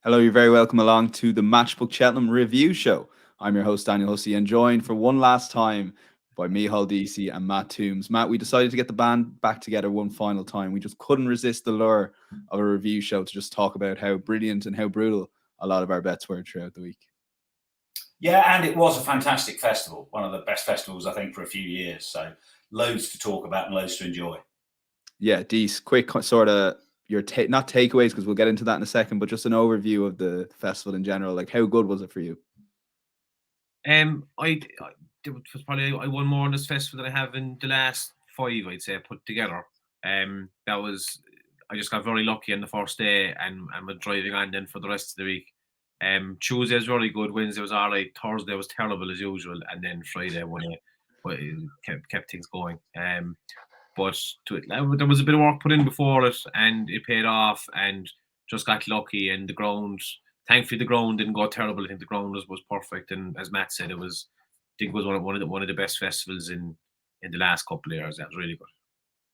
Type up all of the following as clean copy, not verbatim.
Hello, you're very welcome along to the Matchbook Cheltenham review show. I'm your host, Daniel Hussey, and joined for one last time by Micheál Deasy and Matt Tombs. Matt, we decided to get the band back together one final time. We just couldn't resist the lure of a review show to just talk about how brilliant and how brutal a lot of our bets were throughout the week. Yeah, and it was a fantastic festival. One of the best festivals, I think, for a few years. So loads to talk about and loads to enjoy. Yeah, Dees, quick sort of your not takeaways, because we'll get into that in a second, but just an overview of the festival in general. Like, how good was it for you? It was probably I won more on this festival than I have in the last 5, I'd say, put together. That was I just got very lucky on the first day and was driving on then for the rest of the week. Tuesday was really good. Wednesday was alright. Thursday was terrible as usual, and then Friday when it kept things going. But there was a bit of work put in before it, and it paid off. And just got lucky. And the ground, thankfully, the ground didn't go terrible. I think the ground was perfect. And as Matt said, it was one of the best festivals in the last couple of years. That was really good.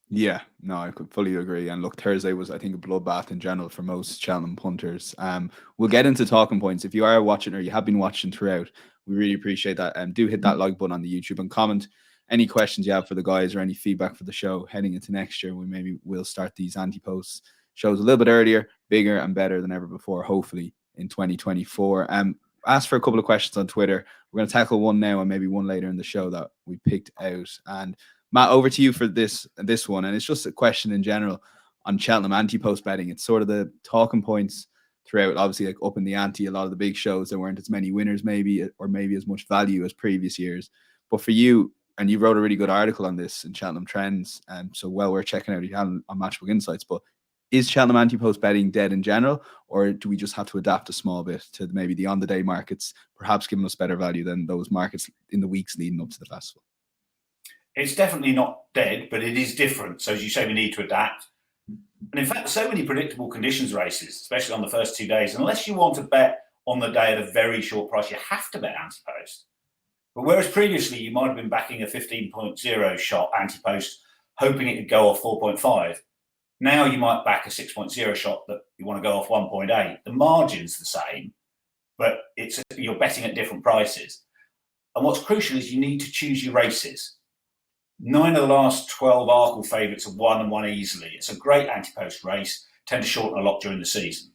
Yeah, no, I could fully agree. And look, Thursday was, I think, a bloodbath in general for most Cheltenham punters. We'll get into talking points. If you are watching or you have been watching throughout, we really appreciate that. Do hit that like button on the YouTube and comment any questions you have for the guys or any feedback for the show heading into next year. We'll start these Ante-Post shows a little bit earlier, bigger and better than ever before, hopefully in 2024. Ask for a couple of questions on Twitter. We're going to tackle one now and maybe one later in the show that we picked out. And Matt, over to you for this one. And it's just a question in general on Cheltenham Ante-Post betting. It's sort of the talking points throughout, obviously, like up in the ante, a lot of the big shows, there weren't as many winners maybe, or maybe as much value as previous years. But for you, and you wrote a really good article on this in Cheltenham Trends, so well worth checking out on Matchbook Insights. But is Cheltenham Ante-Post betting dead in general, or do we just have to adapt a small bit to maybe the on-the-day markets, perhaps giving us better value than those markets in the weeks leading up to the festival? It's definitely not dead, but it is different. So as you say, we need to adapt. And in fact, so many predictable conditions races, especially on the first 2 days, unless you want to bet on the day at a very short price, you have to bet Ante-Post. But whereas previously you might have been backing a 15.0 shot Ante-Post, hoping it could go off 4.5, now you might back a 6.0 shot that you want to go off 1.8. The margin's the same, but you're betting at different prices. And what's crucial is you need to choose your races. 9 of the last 12 Arkle favourites have won and won easily. It's a great Ante-Post race, tend to shorten a lot during the season.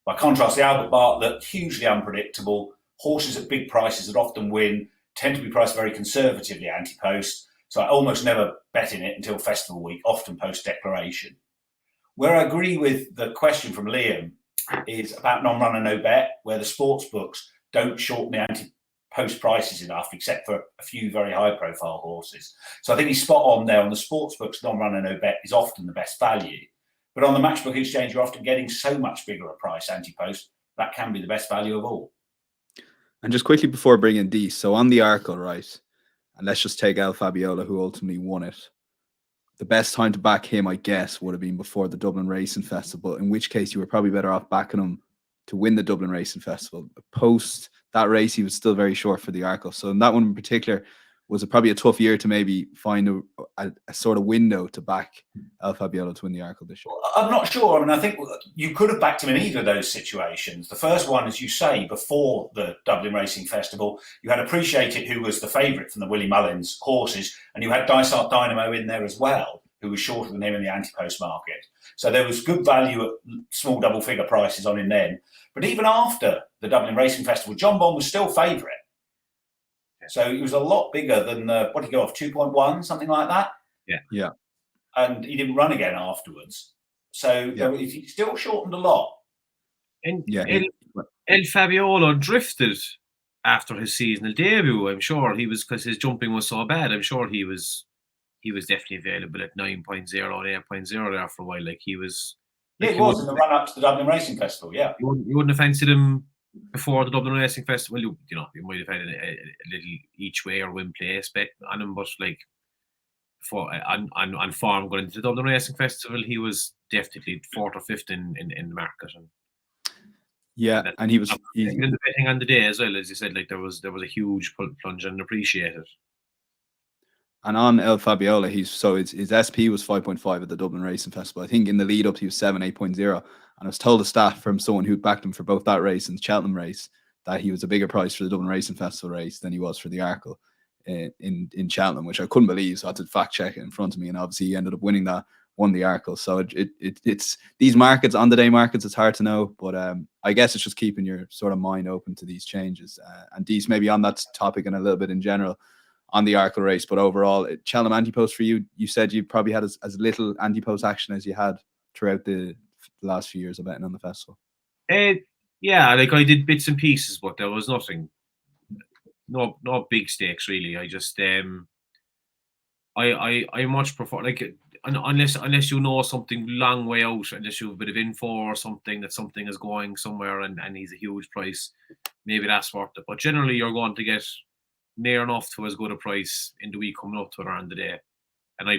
By contrast, the Albert Bartlett, hugely unpredictable. Horses at big prices that often win tend to be priced very conservatively Ante-Post. So I almost never bet in it until festival week, often post-declaration. Where I agree with the question from Liam is about non-runner, no bet, where the sports books don't shorten the Ante-Post prices enough, except for a few very high-profile horses. So I think he's spot on there. On the sports books, non-runner, no bet is often the best value. But on the Matchbook Exchange, you're often getting so much bigger a price Ante-Post, that can be the best value of all. And just quickly before bringing these, so on the Arkle, right, and let's just take El Fabiola, who ultimately won it. The best time to back him, I guess, would have been before the Dublin Racing Festival, in which case you were probably better off backing him to win the Dublin Racing Festival. Post that race, he was still very short for the Arkle. So in that one in particular, was it probably a tough year to maybe find a sort of window to back El Fabiola to win the Arkle this year? I'm not sure. I mean, I think you could have backed him in either of those situations. The first one, as you say, before the Dublin Racing Festival, you had Appreciate It, who was the favourite from the Willie Mullins horses, and you had Dysart Dynamo in there as well, who was shorter than him in the Ante-Post market. So there was good value at small double-figure prices on him then. But even after the Dublin Racing Festival, John Bond was still favourite. So he was a lot bigger than what did he go off, 2.1, something like that? Yeah. And he didn't run again afterwards. So he still shortened a lot. And El Fabiola drifted after his seasonal debut. I'm sure he was, because his jumping was so bad. I'm sure he was definitely available at 9.0 and 8.0 there for a while. Like he was. Yeah, he was in the run up to the Dublin Racing Festival. Yeah, you wouldn't have fancied him before the Dublin Racing Festival. You might have had a little each way or win place bet on him, but like on form going into the Dublin Racing Festival, he was definitely 4th or 5th in the market. And he was in the betting on the day as well, as you said. Like there was a huge plunge and appreciated. And on El Fabiola, his SP was 5.5 at the Dublin Racing Festival. I think in the lead up he was 7, 8.0, And I was told a stat from someone who backed him for both that race and Cheltenham race that he was a bigger price for the Dublin Racing Festival race than he was for the Arkle in Cheltenham, which I couldn't believe. So I had to fact check it in front of me, and obviously he ended up winning that, won the Arkle. So it's these markets, on the day markets, it's hard to know, but I guess it's just keeping your sort of mind open to these changes. And these maybe on that topic and a little bit in general on the Arkle race, but overall, Cheltenham Ante-Post for you. You said you probably had as little Ante-Post action as you had throughout the last few years of betting on the festival. Yeah, like I did bits and pieces, but there was nothing, no big stakes really. I just I much prefer, like, unless you know something long way out, unless you have a bit of info or something that something is going somewhere and he's a huge price, maybe that's worth it. But generally, you're going to get near enough to as good a price in the week coming up to it around the day. And I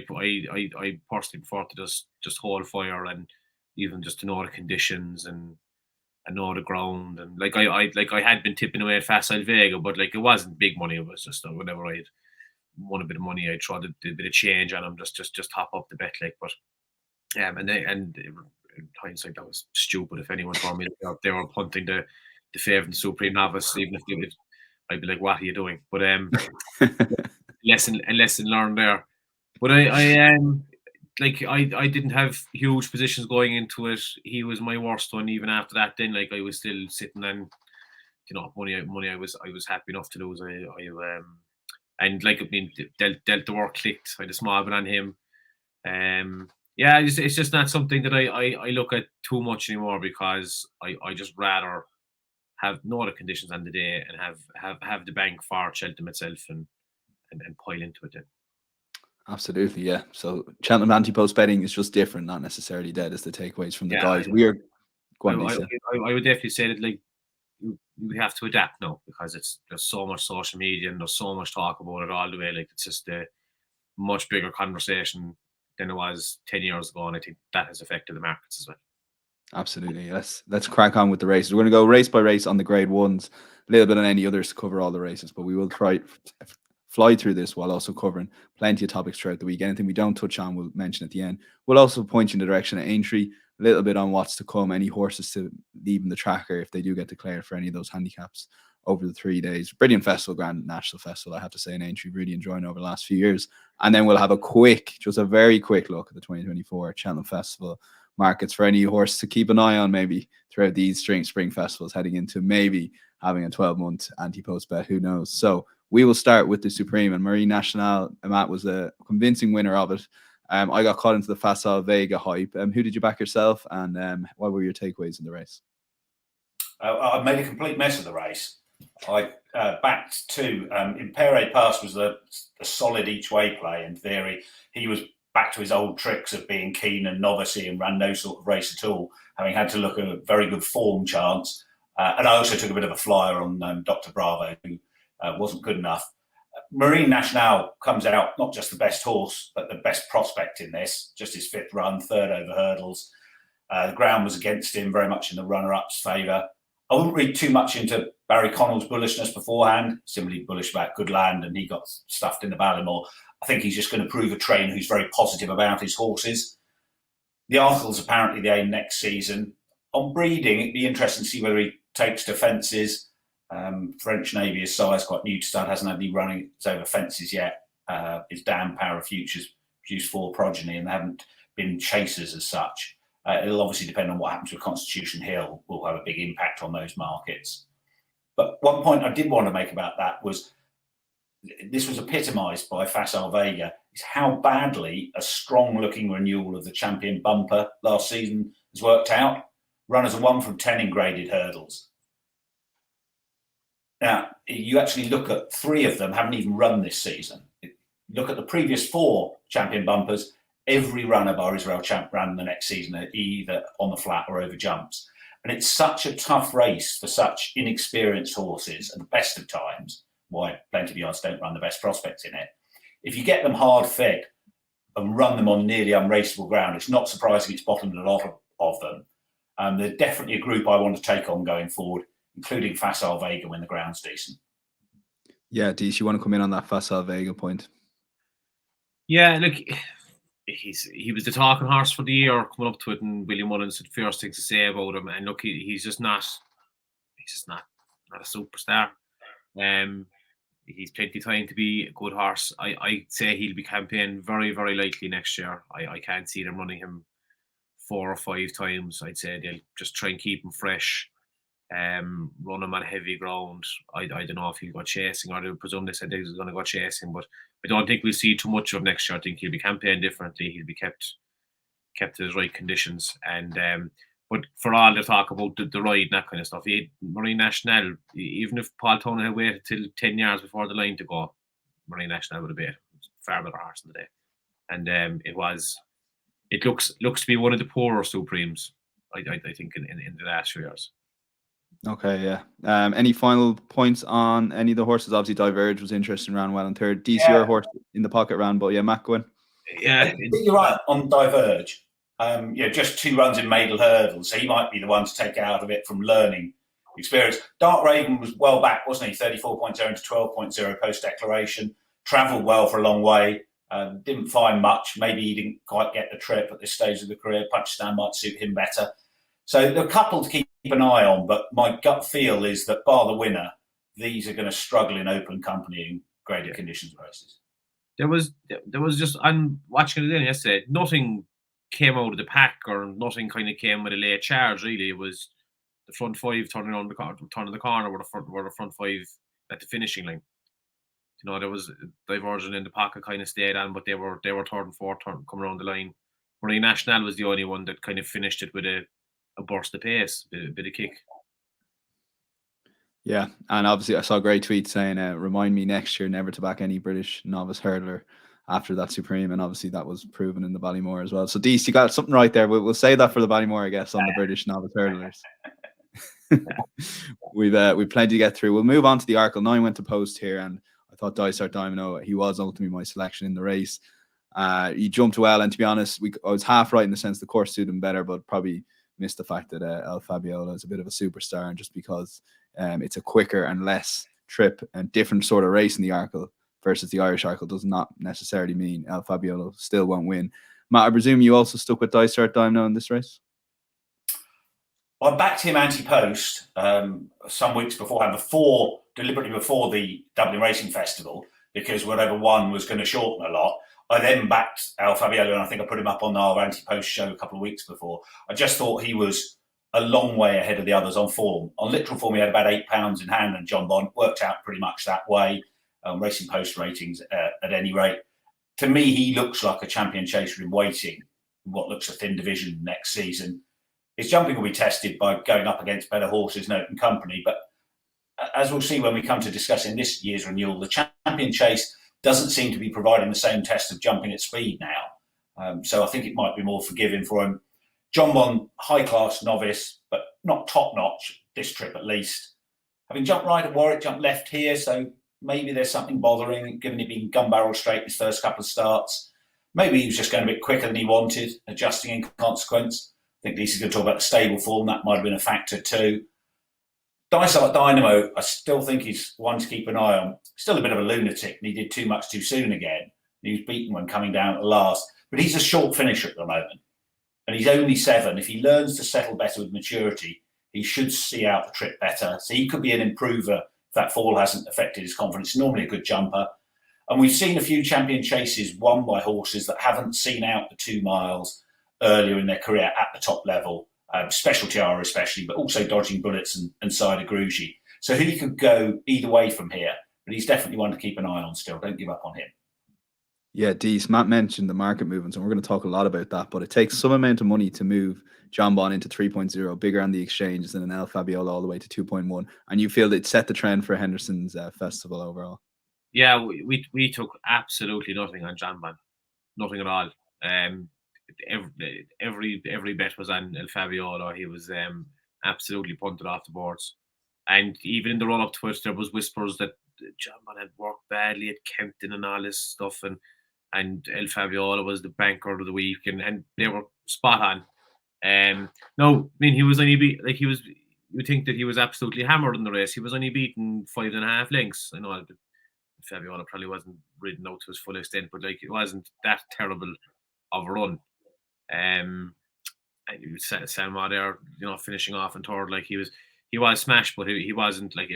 personally prefer to just hold fire, and even just to know the conditions and know the ground. And like I had been tipping away at Facile Vega, but like it wasn't big money. It was just whenever I'd won a bit of money, I tried to do a bit of change on them, just top up the bet, like. But and in hindsight, that was stupid. If anyone told me they were punting the favourite Supreme Novice, even if I'd be like, what are you doing? But lesson learned there. But I didn't have huge positions going into it. He was my worst one. Even after that, then like I was still sitting on, money I was happy enough to lose. And like, I mean, Delta Work clicked. I had a small bit on him. Yeah, it's just not something that I look at too much anymore, because I just rather know the conditions on the day and have the bank for Cheltenham itself and pile into it then. Absolutely, yeah. So Cheltenham Ante-Post betting is just different, not necessarily dead, as the takeaways from the guys. I would definitely say that, like, we have to adapt now, because there's so much social media and there's so much talk about it all the way. Like, it's just a much bigger conversation than it was 10 years ago, and I think that has affected the markets as well. Absolutely. Let's crack on with the races. We're going to go race by race on the grade ones, a little bit on any others to cover all the races, but we will try fly through this while also covering plenty of topics throughout the week. Anything we don't touch on, we'll mention at the end. We'll also point you in the direction of Aintree, a little bit on what's to come, any horses to leave in the tracker if they do get declared for any of those handicaps over the 3 days. Brilliant festival, grand national festival, I have to say, in Aintree, really enjoying over the last few years. And then we'll have just a very quick look at the 2024 Cheltenham Festival markets for any horse to keep an eye on, maybe throughout these spring festivals, heading into maybe having a 12-month Ante-Post bet, who knows. So we will start with the Supreme, and Marine Nationale, Matt was a convincing winner of it. I got caught into the Facile Vega hype. Who did you back yourself, and what were your takeaways in the race? I made a complete mess of the race. I backed two. Impere Pass was a solid each-way play in theory. He was back to his old tricks of being keen and novice-y and ran no sort of race at all, having had to look at a very good form chance. And I also took a bit of a flyer on Dr. Bravo, who wasn't good enough. Marine Nationale comes out not just the best horse, but the best prospect in this. Just his fifth run, third over hurdles. The ground was against him, very much in the runner-up's favour. I wouldn't read too much into Barry Connell's bullishness beforehand. Simply bullish about good land, and he got stuffed in the Ballymore. I think he's just going to prove a trainer who's very positive about his horses. The Arkle's apparently the aim next season. On breeding, it'd be interesting to see whether he takes to fences. French Navy is size, quite new to start, hasn't had any running over fences yet. His Damn Power of Futures produced 4 progeny, and they haven't been chasers as such. It'll obviously depend on what happens with Constitution Hill, will have a big impact on those markets. But one point I did want to make about that was, this was epitomised by Facile Vega, is how badly a strong-looking renewal of the Champion Bumper last season has worked out. Runners are 1 from 10 in graded hurdles. Now, you actually look at 3 of them haven't even run this season. Look at the previous 4 Champion Bumpers. Every runner bar Israel Champ ran the next season either on the flat or over jumps. And it's such a tough race for such inexperienced horses at the best of times, why plenty of yards don't run the best prospects in it. If you get them hard fed and run them on nearly unraceable ground, it's not surprising it's bottomed a lot of them. They're definitely a group I want to take on going forward, including Facile Vega when the ground's decent. Yeah, Dees, you want to come in on that Facile Vega point? Yeah, look, he was the talking horse for the year coming up to it, and William Mullins had first things to say about him. And look, he's just not a superstar. He's plenty of time to be a good horse. I'd say he'll be campaigning very, very likely next year. I can't see them running him 4 or 5 times. I'd say they'll just try and keep him fresh, run him on heavy ground. I don't know if he'll go chasing, or I presume they said he was going to go chasing, but I don't think we'll see too much of next year. I think he'll be campaigning differently. He'll be kept in his right conditions. And but for all the talk about the ride and that kind of stuff, Marine National, even if Paul Tony had waited till 10 yards before the line to go, Marine National would have been far better horse in the day. And it looks to be one of the poorer Supremes, I think, in the last few years. Okay, yeah. Any final points on any of the horses? Obviously, Diverge was interesting, ran well in third. DCR horse in the pocket ran, but yeah, Matt, go in. Yeah, I think you're right on Diverge. Just 2 runs in Maidle Hurdle, so he might be the one to take out of it from learning experience. Dark Raven was well back, wasn't he? 34.0 to 12.0 post-declaration. Travelled well for a long way. Didn't find much. Maybe he didn't quite get the trip at this stage of the career. Punchdown might suit him better. So there are a couple to keep an eye on, but my gut feel is that bar the winner, these are going to struggle in open company and graded conditions races. There was just, I'm watching it again yesterday, nothing came out of the pack, or nothing kind of came with a late charge, really. It was the front 5 turning the corner were the front 5 at the finishing line. There was Divergent in the pocket kind of stayed on, but they were third and fourth coming around the line. Marine National was the only one that kind of finished it with a burst of pace, a bit of kick. Yeah, and obviously I saw a great tweet saying, remind me next year never to back any British novice hurdler after that Supreme, and obviously that was proven in the Ballymore as well. So Dees, you got something right there. We'll say that for the Ballymore, I guess, on the British novice hurdlers. We've plenty to get through. We'll move on to the Arkle. 9 went to post here, and I thought Dysart Domino, he was ultimately my selection in the race. He jumped well, and to be honest, I was half right in the sense the course suited him better, but probably missed the fact that El Fabiola is a bit of a superstar, and just because it's a quicker and less trip and different sort of race in the Arkle versus the Irish Arkle does not necessarily mean El Fabiola still won't win. Matt, I presume you also stuck with Dysart Domino in this race? I backed him Ante-Post some weeks beforehand, deliberately before the Dublin Racing Festival, because whatever one was going to shorten a lot. I then backed El Fabiola, and I think I put him up on our Ante-Post show a couple of weeks before. I just thought he was a long way ahead of the others on form. On literal form, he had about £8 in hand, and John Bond worked out pretty much that way. Racing Post ratings at any rate. To me, he looks like a champion chaser in waiting in what looks a thin division next season. His jumping will be tested by going up against better horses in open company. But as we'll see when we come to discussing this year's renewal, the champion chase doesn't seem to be providing the same test of jumping at speed now. So I think it might be more forgiving for him. John Bond, high-class novice, but not top-notch this trip at least. Having jumped right at Warwick, jumped left here, so maybe there's something bothering, given he'd been gun barrel straight his first couple of starts. Maybe he was just going a bit quicker than he wanted, adjusting in consequence. I think Lisa's going to talk about the stable form. That might have been a factor too. Dysart Dynamo, I still think he's one to keep an eye on. Still a bit of a lunatic, and he did too much too soon again. He was beaten when coming down at the last. But he's a short finisher at the moment. And he's only 7. If he learns to settle better with maturity, he should see out the trip better. So he could be an improver if that fall hasn't affected his confidence. He's normally a good jumper. And we've seen a few champion chases won by horses that haven't seen out the 2 miles earlier in their career at the top level. Special Tiara especially, but also Dodging Bullets and Cider Grugy. So he could go either way from here, but he's definitely one to keep an eye on still. Don't give up on him. Yeah, Dees, Matt mentioned the market movements, and we're going to talk a lot about that, but it takes some amount of money to move John Bond into 3.0, bigger on the exchanges than an El Fabiola all the way to 2.1. And you feel it set the trend for Henderson's festival overall? Yeah, we took absolutely nothing on John Bond. Nothing at all. Every bet was on El Fabiola. He was absolutely punted off the boards. And even in the run up to it, there was whispers that John Bond had worked badly at Kempton and all this stuff, and El Fabiola was the banker of the week, and they were spot on. No, I mean, he was only you would think that he was absolutely hammered in the race. He was only beaten 5.5 lengths. I know Fabiola probably wasn't ridden out to his full extent, but it wasn't that terrible of a run. Selma there, finishing off in third, like he was smashed, but it wasn't like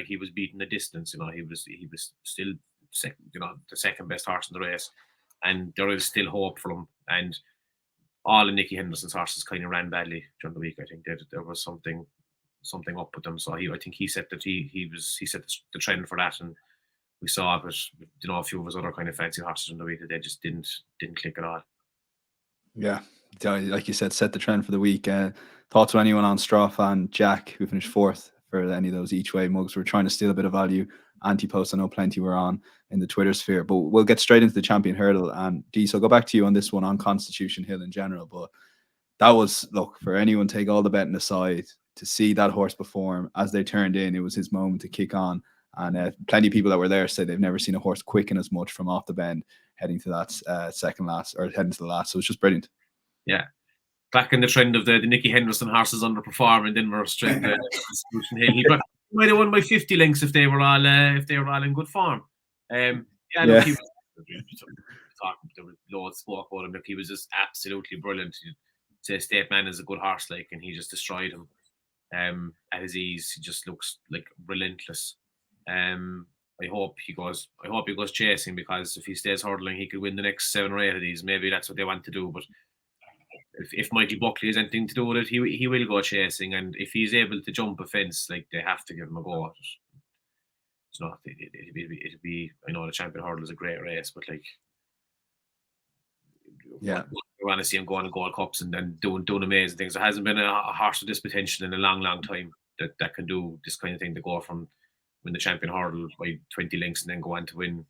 he was beating the distance. He was still the second best horse in the race, and there is still hope for him. And all of Nicky Henderson's horses kind of ran badly during the week. I think there was something up with them. So I think he set the trend for that, and we saw it with a few of his other kind of fancy horses in the week that they just didn't click at all. Yeah, like you said, set the trend for the week. Thoughts to anyone on Straw and Jack, who finished fourth for any of those each way mugs? We're trying to steal a bit of value. Ante-Post, I know plenty were on in the Twitter sphere, but we'll get straight into the champion hurdle. And Dee, so I'll go back to you on this one on Constitution Hill in general. But that was, look, for anyone, take all the betting aside, to see that horse perform as they turned in, it was his moment to kick on. And plenty of people that were there said they've never seen a horse quicken as much from off the bend heading to that second last, or heading to the last. So it's just brilliant. Yeah. Back in the trend of the Nicky Henderson horses underperforming, then we're straight to Constitution Hill. He might have won by 50 lengths if they were all in good form. Look, he was talking. There was loads spoke about him. Look, he was just absolutely brilliant. State Man is a good horse, like, and he just destroyed him at his ease. He just looks like relentless. I hope he goes chasing, because if he stays hurdling, he could win the next 7 or 8 of these. Maybe that's what they want to do. But if Mighty Buckley has anything to do with it, he will go chasing. And if he's able to jump a fence, like, they have to give him a go. It's not. It'd be. I know the champion hurdle is a great race, but like, yeah, we want to see him going to Gold Cups and then doing amazing things. There hasn't been a horse of this potential in a long time that can do this kind of thing, to go from win the champion hurdle by 20 lengths and then go on to win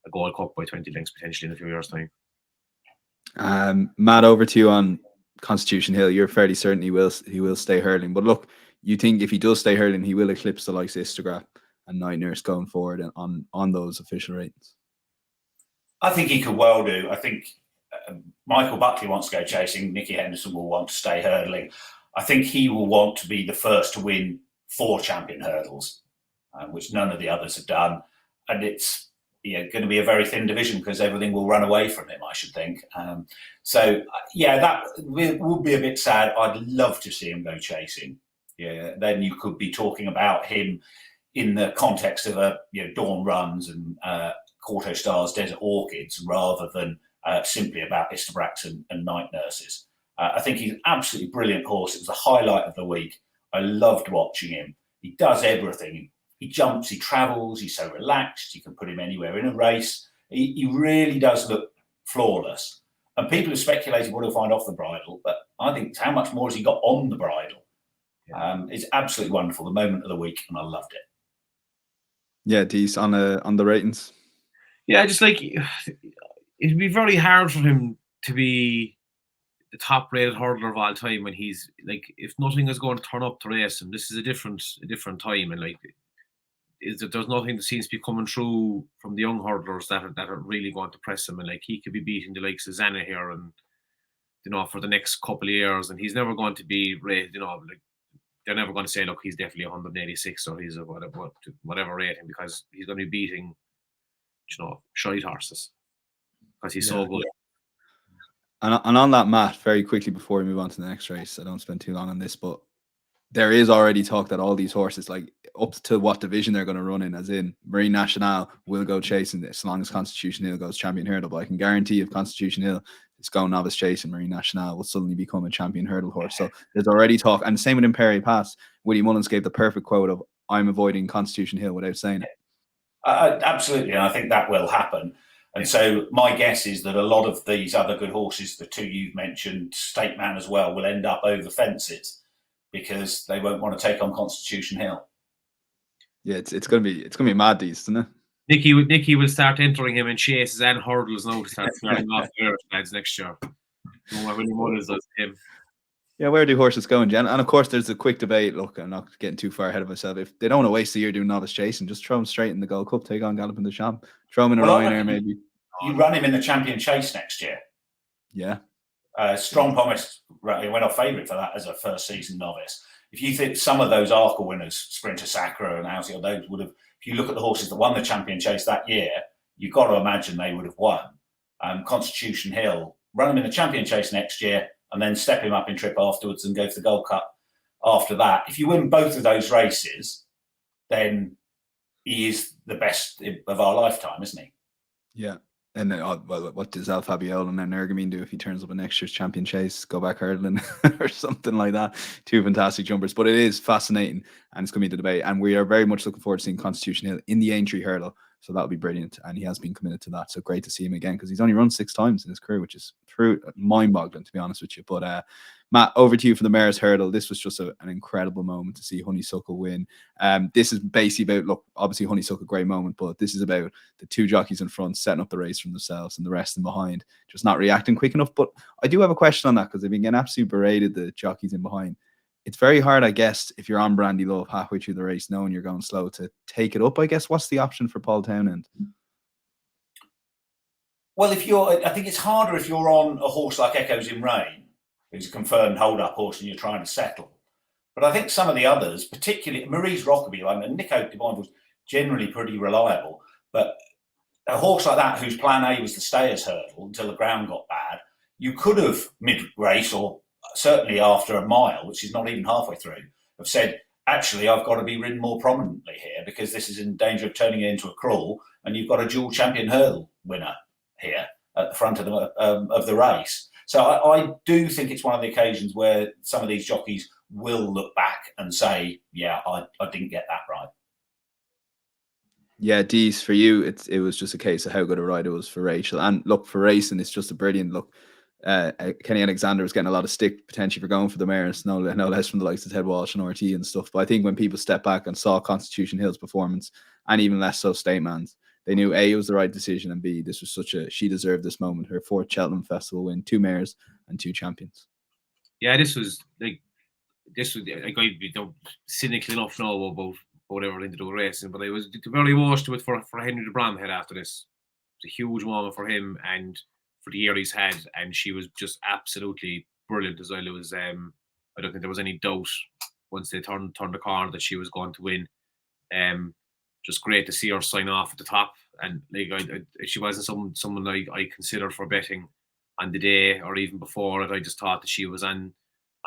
a Gold Cup by 20 lengths potentially in a few years' time. Matt, over to you on Constitution Hill. You're fairly certain he will stay hurling, but look, you think if he does stay hurling, he will eclipse the likes of Instagram and Night Nurse going forward and on those official ratings? I think he could well do. I think Michael Buckley wants to go chasing. Nicky Henderson will want to stay hurdling. I think he will want to be the first to win 4 champion hurdles, which none of the others have done. And it's going to be a very thin division, because everything will run away from him, I should think. That would be a bit sad. I'd love to see him go chasing. Yeah, then you could be talking about him in the context of Dawn Runs and Quarto Stars, Desert Orchids, rather than simply about Istabrax and Night Nurses. I think he's an absolutely brilliant horse. It was the highlight of the week. I loved watching him. He does everything. He jumps, he travels, he's so relaxed. You can put him anywhere in a race. He really does look flawless. And people have speculated what he'll find off the bridle, but I think how much more has he got on the bridle? It's absolutely wonderful, the moment of the week, and I loved it. Yeah, Dees, on the ratings. Yeah, just like, it'd be very hard for him to be the top rated hurdler of all time when he's like, if nothing is going to turn up to race him, this is a different time, and like, there's nothing that seems to be coming through from the young hurdlers that are really going to press him, and like, he could be beating the likes of Zana here, and for the next couple of years, and he's never going to be rated. Like, they're never going to say, look, he's definitely 186 or he's a whatever rating, because he's going to be beating shite horses, because he's so good. And on that, Matt, very quickly before we move on to the next race, I don't spend too long on this, but there is already talk that all these horses, like, up to what division they're going to run in, as in Marine Nationale will go chasing this, as long as Constitution Hill goes champion hurdle. But I can guarantee if Constitution Hill is going novice chasing, Marine Nationale will suddenly become a champion hurdle horse. So there's already talk. And the same with Imperi Pass. Willie Mullins gave the perfect quote of, "I'm avoiding Constitution Hill," without saying it. Absolutely, and I think that will happen. And so my guess is that a lot of these other good horses, the 2 you've mentioned, State Man as well, will end up over fences, because they won't want to take on Constitution Hill. Yeah, it's gonna be mad, these, isn't it? Nicky will start entering him in chases and hurdles now to start starting off the lads next year. Willie Mullins does him. Yeah, where do horses go in general? And of course, there's a quick debate. Look, I'm not getting too far ahead of myself. If they don't want to waste a year doing novice chasing, just throw them straight in the Gold Cup, take on Galloping the Champ, throw them in a Ryanair maybe. You run him in the Champion Chase next year. Yeah. Strong Promise went off favourite for that as a first season novice. If you think some of those Arkle winners, Sprinter Sacra and Aussie, those would have, if you look at the horses that won the Champion Chase that year, you've got to imagine they would have won. Constitution Hill run him in the Champion Chase next year, and then step him up in trip afterwards and go for the Gold Cup after that. If you win both of those races, then he is the best of our lifetime, isn't he? Yeah. And then, well, what does El Fabiola and Ergamine do if he turns up in next year's Champion Chase, go back hurdling or something like that? Two fantastic jumpers, but it is fascinating, and it's going to be the debate. And we are very much looking forward to seeing Constitution Hill in the Aintree hurdle, so that'll be brilliant. And he has been committed to that, so great to see him again, because he's only run 6 times in his career, which is mind-boggling, to be honest with you. But Matt, over to you for the Mares hurdle. This was just an incredible moment to see Honeysuckle win. This is basically about, look, obviously Honeysuckle, great moment, but this is about the 2 jockeys in front setting up the race from themselves and the rest in behind just not reacting quick enough. But I do have a question on that, because they've been getting absolutely berated, the jockeys in behind. It's very hard, I guess, if you're on Brandy Love halfway through the race, knowing you're going slow, to take it up, I guess. What's the option for Paul Townend? Well, I think it's harder if you're on a horse like Echoes in Rain, who's a confirmed hold-up horse, and you're trying to settle. But I think some of the others, particularly Marie's Rockaby, and Nico Devine was generally pretty reliable, but a horse like that, whose plan A was the stayers hurdle until the ground got bad, you could have mid-race, or certainly after a mile, which is not even halfway through, have said, actually, I've got to be ridden more prominently here, because this is in danger of turning it into a crawl, and you've got a dual champion hurdle winner here at the front of the race. So I do think it's one of the occasions where some of these jockeys will look back and say, yeah, I didn't get that right. Yeah, Dees, for you, it was just a case of how good a ride it was for Rachel. And look, for racing, it's just a brilliant look. Kenny Alexander was getting a lot of stick potentially for going for the Mares, no less from the likes of Ted Walsh and RT and stuff. But I think when people step back and saw Constitution Hill's performance, and even less so Stateman's, they knew A, it was the right decision, and B, this was she deserved this moment. Her 4th Cheltenham Festival win, 2 Mares and 2 champions. Yeah, this was I don't cynically enough know about whatever into the racing, but I was very washed to it for Henry de Bromhead after this. It was a huge moment for him and for the year he's had, and she was just absolutely brilliant as well. It was I don't think there was any doubt once they turned the corner that she was going to win. Just great to see her sign off at the top, and she wasn't someone I considered for betting on the day or even before it. I just thought that she was on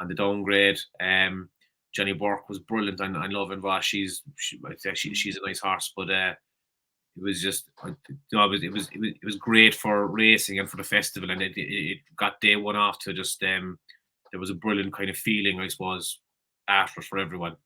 the downgrade. Jenny Burke was brilliant, and I love Voss. She's a nice horse, but it was just it was great for racing and for the festival, and it got day one off to just there was a brilliant kind of feeling, I suppose, after for everyone.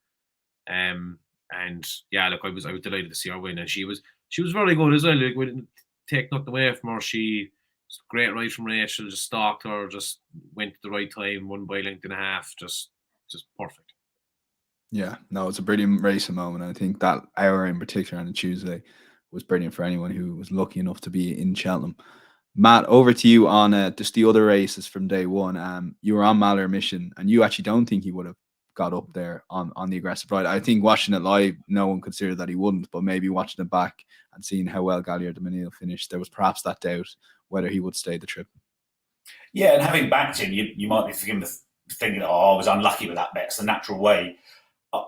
And yeah, look, I was delighted to see her win, and she was very good as well. Like, we didn't take nothing away from her. She was a great ride from Rachel, just stalked her, just went at the right time, won by a length and a half, just perfect. Yeah, no, it's a brilliant racing moment. I think that hour in particular on a Tuesday was brilliant for anyone who was lucky enough to be in Cheltenham. Matt, over to you on just the other races from day one. You were on Malheur Mission, and you actually don't think he would have got up there on the aggressive ride. I think watching it live, no one considered that he wouldn't, but maybe watching it back and seeing how well Gallier de Micheál finished, there was perhaps that doubt whether he would stay the trip. Yeah, and having backed him, you might be thinking, I was unlucky with that bet. It's the natural way.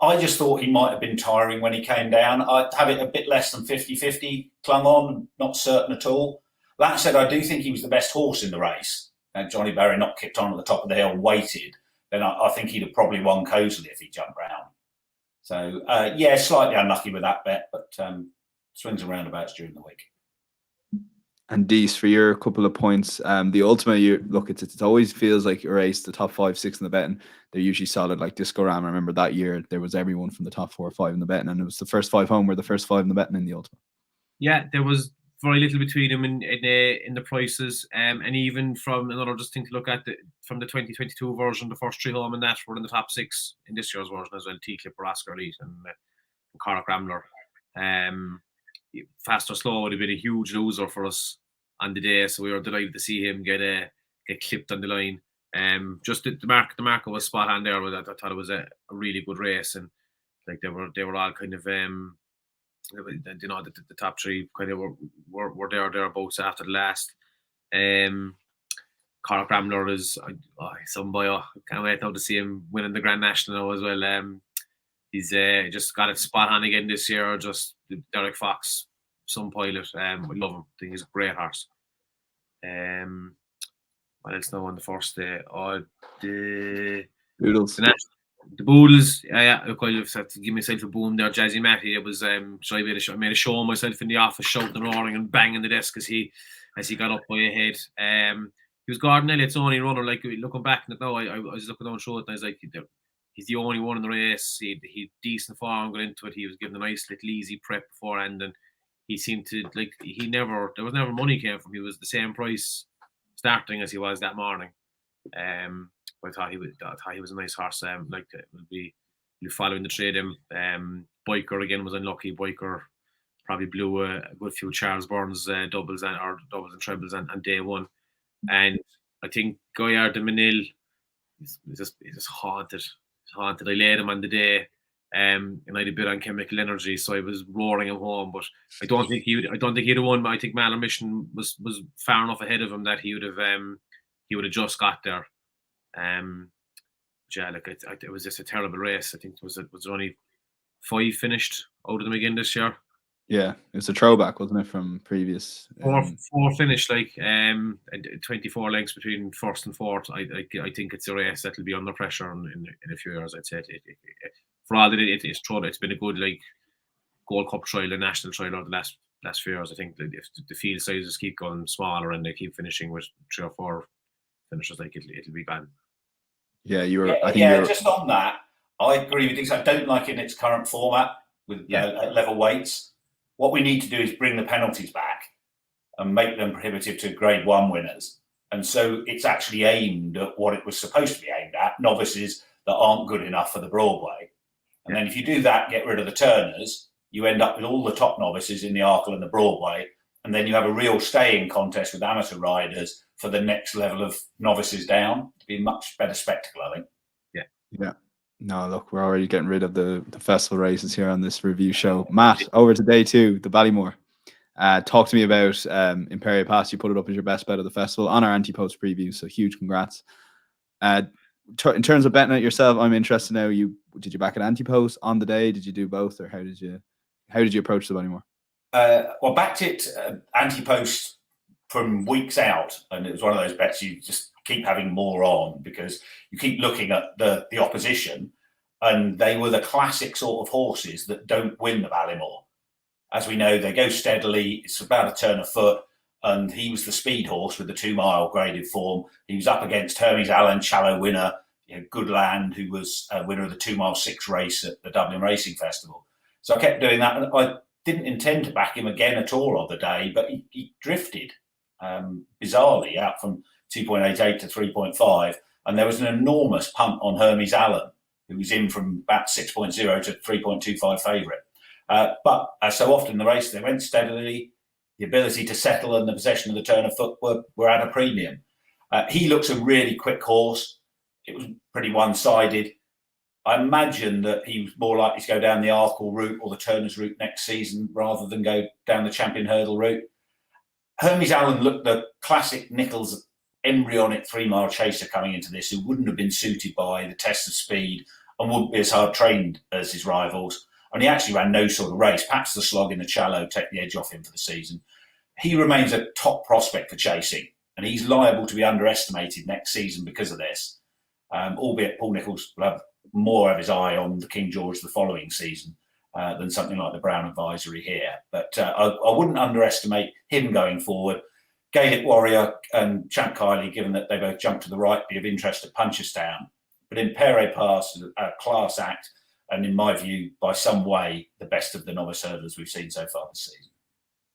I just thought he might have been tiring when he came down. I'd have it a bit less than 50-50, clung on, not certain at all. That said, I do think he was the best horse in the race. And Johnny Barry not kicked on at the top of the hill, waited, then I think he'd have probably won cosily if he jumped round. So, yeah, slightly unlucky with that bet, but swings and roundabouts during the week. And Dees, for your couple of points, the ultimate, it always feels like a race, the top 5, 6 in the betting, they're usually solid, like Disco Ram. I remember that year, there was everyone from the top 4 or 5 in the betting, and it was the first 5 home were the first 5 in the betting in the ultimate. Yeah, there was very little between them in the prices, and even from another just thing to look at, from the 2022 version, the first 3 home and that were in the top 6 in this year's version as well. T-Clipper, Oscar Elite, and Corach Rambler. Fast or Slow would have been a huge loser for us on the day, so we were delighted to see him get clipped on the line. Just the marker was spot on there. I thought it was a really good race, and like they were all kind of the top 3 kind of were thereabouts after the last. Corach Rambler is some boy. I can't wait now to see him winning the Grand National now as well. He's just got it spot on again this year. Just Derek Fox, some pilot. We love him. I think he's a great horse. What else now on the first day? Oh, the Doodles. the Boodles. Yeah. Look, I just had to give myself a boom there. Jazzy Matty. It was so I made a show of myself in the office, shouting and roaring and banging the desk as he got up by a head. He was Gordon Elliott's only runner. Like looking back now, I was looking down the show and I was like, he's the only one in the race. He decent form going into it. He was given a nice little easy prep beforehand, and he seemed to there was never money came from. He was the same price starting as he was that morning. But I thought he was a nice horse. Would be following the trade. Biker again was unlucky. Biker probably blew a good few Charles Burns doubles and trebles on day one. And I think Goyard de Manil is just haunted. He's haunted. I laid him on the day. And I had a bit on chemical energy, so I was roaring him home. But I don't think he'd have won. But I think Mallow Mission was far enough ahead of him that he would have just got there. Yeah, look, it was just a terrible race. I think was there only 5 finished out of them again this year. Yeah, it was a throwback, wasn't it, from previous? Four finished, 24 lengths between first and fourth. I think it's a race that'll be under pressure in a few years. I'd say for all that it's been a good Gold Cup trial and national trial over the last few years. I think that if the field sizes keep going smaller and they keep finishing with 3 or 4 finishers, it'll be gone. Yeah, just on that, I agree with you. I don't like it in its current format with level weights. What we need to do is bring the penalties back and make them prohibitive to Grade 1 winners. And so it's actually aimed at what it was supposed to be aimed at, novices that aren't good enough for the Broadway. And then if you do that, get rid of the turners, you end up with all the top novices in the Arkle and the Broadway. And then you have a real staying contest with amateur riders for the next level of novices down. To be a much better spectacle, I think. Yeah. No, look, we're already getting rid of the festival races here on this review show. Matt, over to day 2, the Ballymore. Talk to me about Imperial Pass. You put it up as your best bet of the festival on our Ante-Post preview, so huge congrats. In terms of betting it yourself, I'm interested now. Did you back at Ante-Post on the day? Did you do both, or how did you approach the Ballymore? Well, backed it Ante-Post from weeks out, and it was one of those bets you just keep having more on because you keep looking at the opposition, and they were the classic sort of horses that don't win the Ballymore. As we know, they go steadily. It's about a turn of foot, and he was the speed horse with the 2 mile graded form. He was up against Hermes Allen, shallow winner, Goodland, who was a winner of the 2 mile 6 race at the Dublin Racing Festival. So I kept doing that, and I didn't intend to back him again at all on the day, but he drifted bizarrely out from 2.88 to 3.5, and there was an enormous punt on Hermes Allen, who was in from about 6.0 to 3.25 favourite. But as so often in the race, they went steadily. The ability to settle and the possession of the turn of foot were at a premium. He looks a really quick horse. It was pretty one-sided. I imagine that he was more likely to go down the Arkle route or the Turners route next season rather than go down the Champion Hurdle route. Hermes Allen looked the classic Nicholls embryonic 3 mile chaser coming into this, who wouldn't have been suited by the test of speed and wouldn't be as hard trained as his rivals. And he actually ran no sort of race. Perhaps the slog in the Challow take the edge off him for the season. He remains a top prospect for chasing, and he's liable to be underestimated next season because of this. Albeit Paul Nicholls will have more of his eye on the King George the following season than something like the Brown Advisory here. But I wouldn't underestimate him going forward. Gaelic Warrior and Champ Kiley, given that they both jumped to the right, be of interest at Punchestown. But Imperial Pass is a class act, and in my view, by some way, the best of the novice hurdlers we've seen so far this season.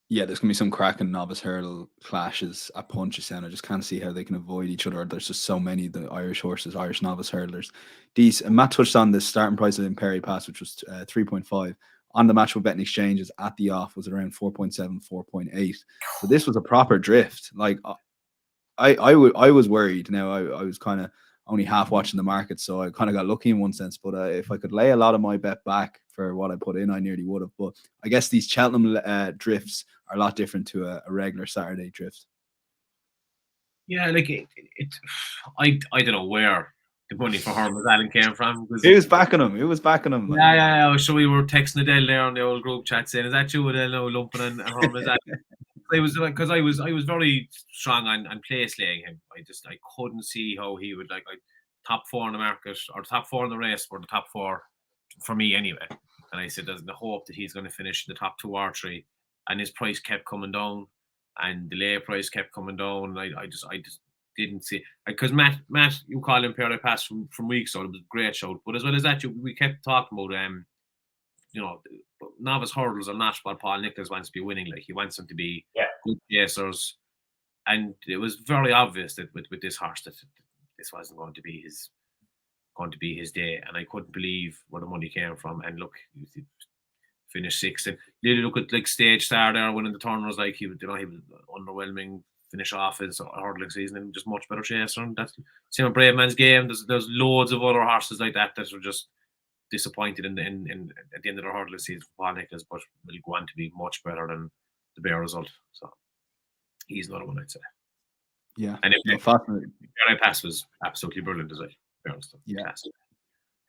Yeah, there's going to be some cracking novice hurdle clashes at Punchestown. I just can't see how they can avoid each other. There's just so many of the Irish horses, Irish novice hurdlers. And Matt touched on the starting price of Imperial Pass, which was 3.5. On the Matchbook betting exchanges at the off was around 4.7, 4.8. So this was a proper drift. Like I was worried. Now I was kind of only half watching the market, so I kind of got lucky in one sense. But if I could lay a lot of my bet back for what I put in, I nearly would have. But I guess these Cheltenham drifts are a lot different to a regular Saturday drift. Yeah, like I don't know where the money for Hermes Allen came from. It was backing him. It was backing him. Yeah. So we were texting Adele there on the old group chat saying, "Is that you, Adele, now lumping and Hermes Allen?" I was because I was very strong on place laying him. I couldn't see how he would like top 4 in the market or top 4 in the race or the top 4 for me anyway. And I said, there's the hope that he's going to finish in the top 2 or 3. And his price kept coming down, and the lay price kept coming down. I just didn't see, because Matt, you call him Paradise Pass from weeks, so it was a great show. But as well as that, we kept talking about novice hurdles are not what Paul Nicholls wants to be winning. Like, he wants them to be good chasers, and it was very obvious that with this horse that this wasn't going to be his day. And I couldn't believe where the money came from. And look, he finished 6th. And really look at like Stage Star there winning the turners. Like, he was underwhelming finish off his hurdling season, and just much better chaser. And that's same with Brave Man's Game. There's loads of other horses like that were just disappointed in at the end of their hurdling season for Paul Nicholls, but will go on to be much better than the Bear result. So he's another one, I'd say. Yeah, and fascinating. Paradise Pass was absolutely brilliant as well. Yeah.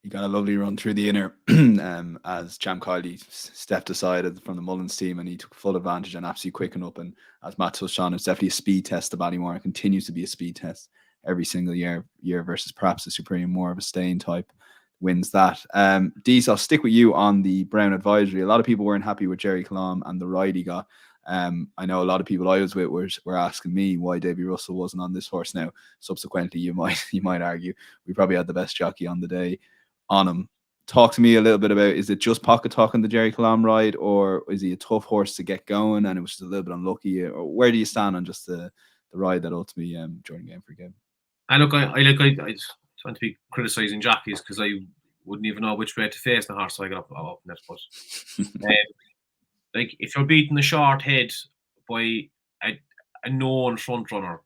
He got a lovely run through the inner as Jam Kiley stepped aside from the Mullins team, and he took full advantage and absolutely quickened up. And as Matt touched on, it's definitely a speed test to Ballymore. It continues to be a speed test every single year versus perhaps the Supreme, more of a staying type, wins that. Dees, I'll stick with you on the Brown Advisory. A lot of people weren't happy with Jerry Colomb and the ride he got. I know a lot of people I was with were asking me why Davy Russell wasn't on this horse. Now, subsequently, you might argue we probably had the best jockey on the day on him. Talk to me a little bit about, is it just pocket talking the Jerry Colomb ride, or is he a tough horse to get going and it was just a little bit unlucky, or where do you stand on just the ride that ultimately during game for game? And look, I just want to be criticising jockeys because I wouldn't even know which way to face the horse, so I got up in that. But like, if you're beating the short head by a known front runner,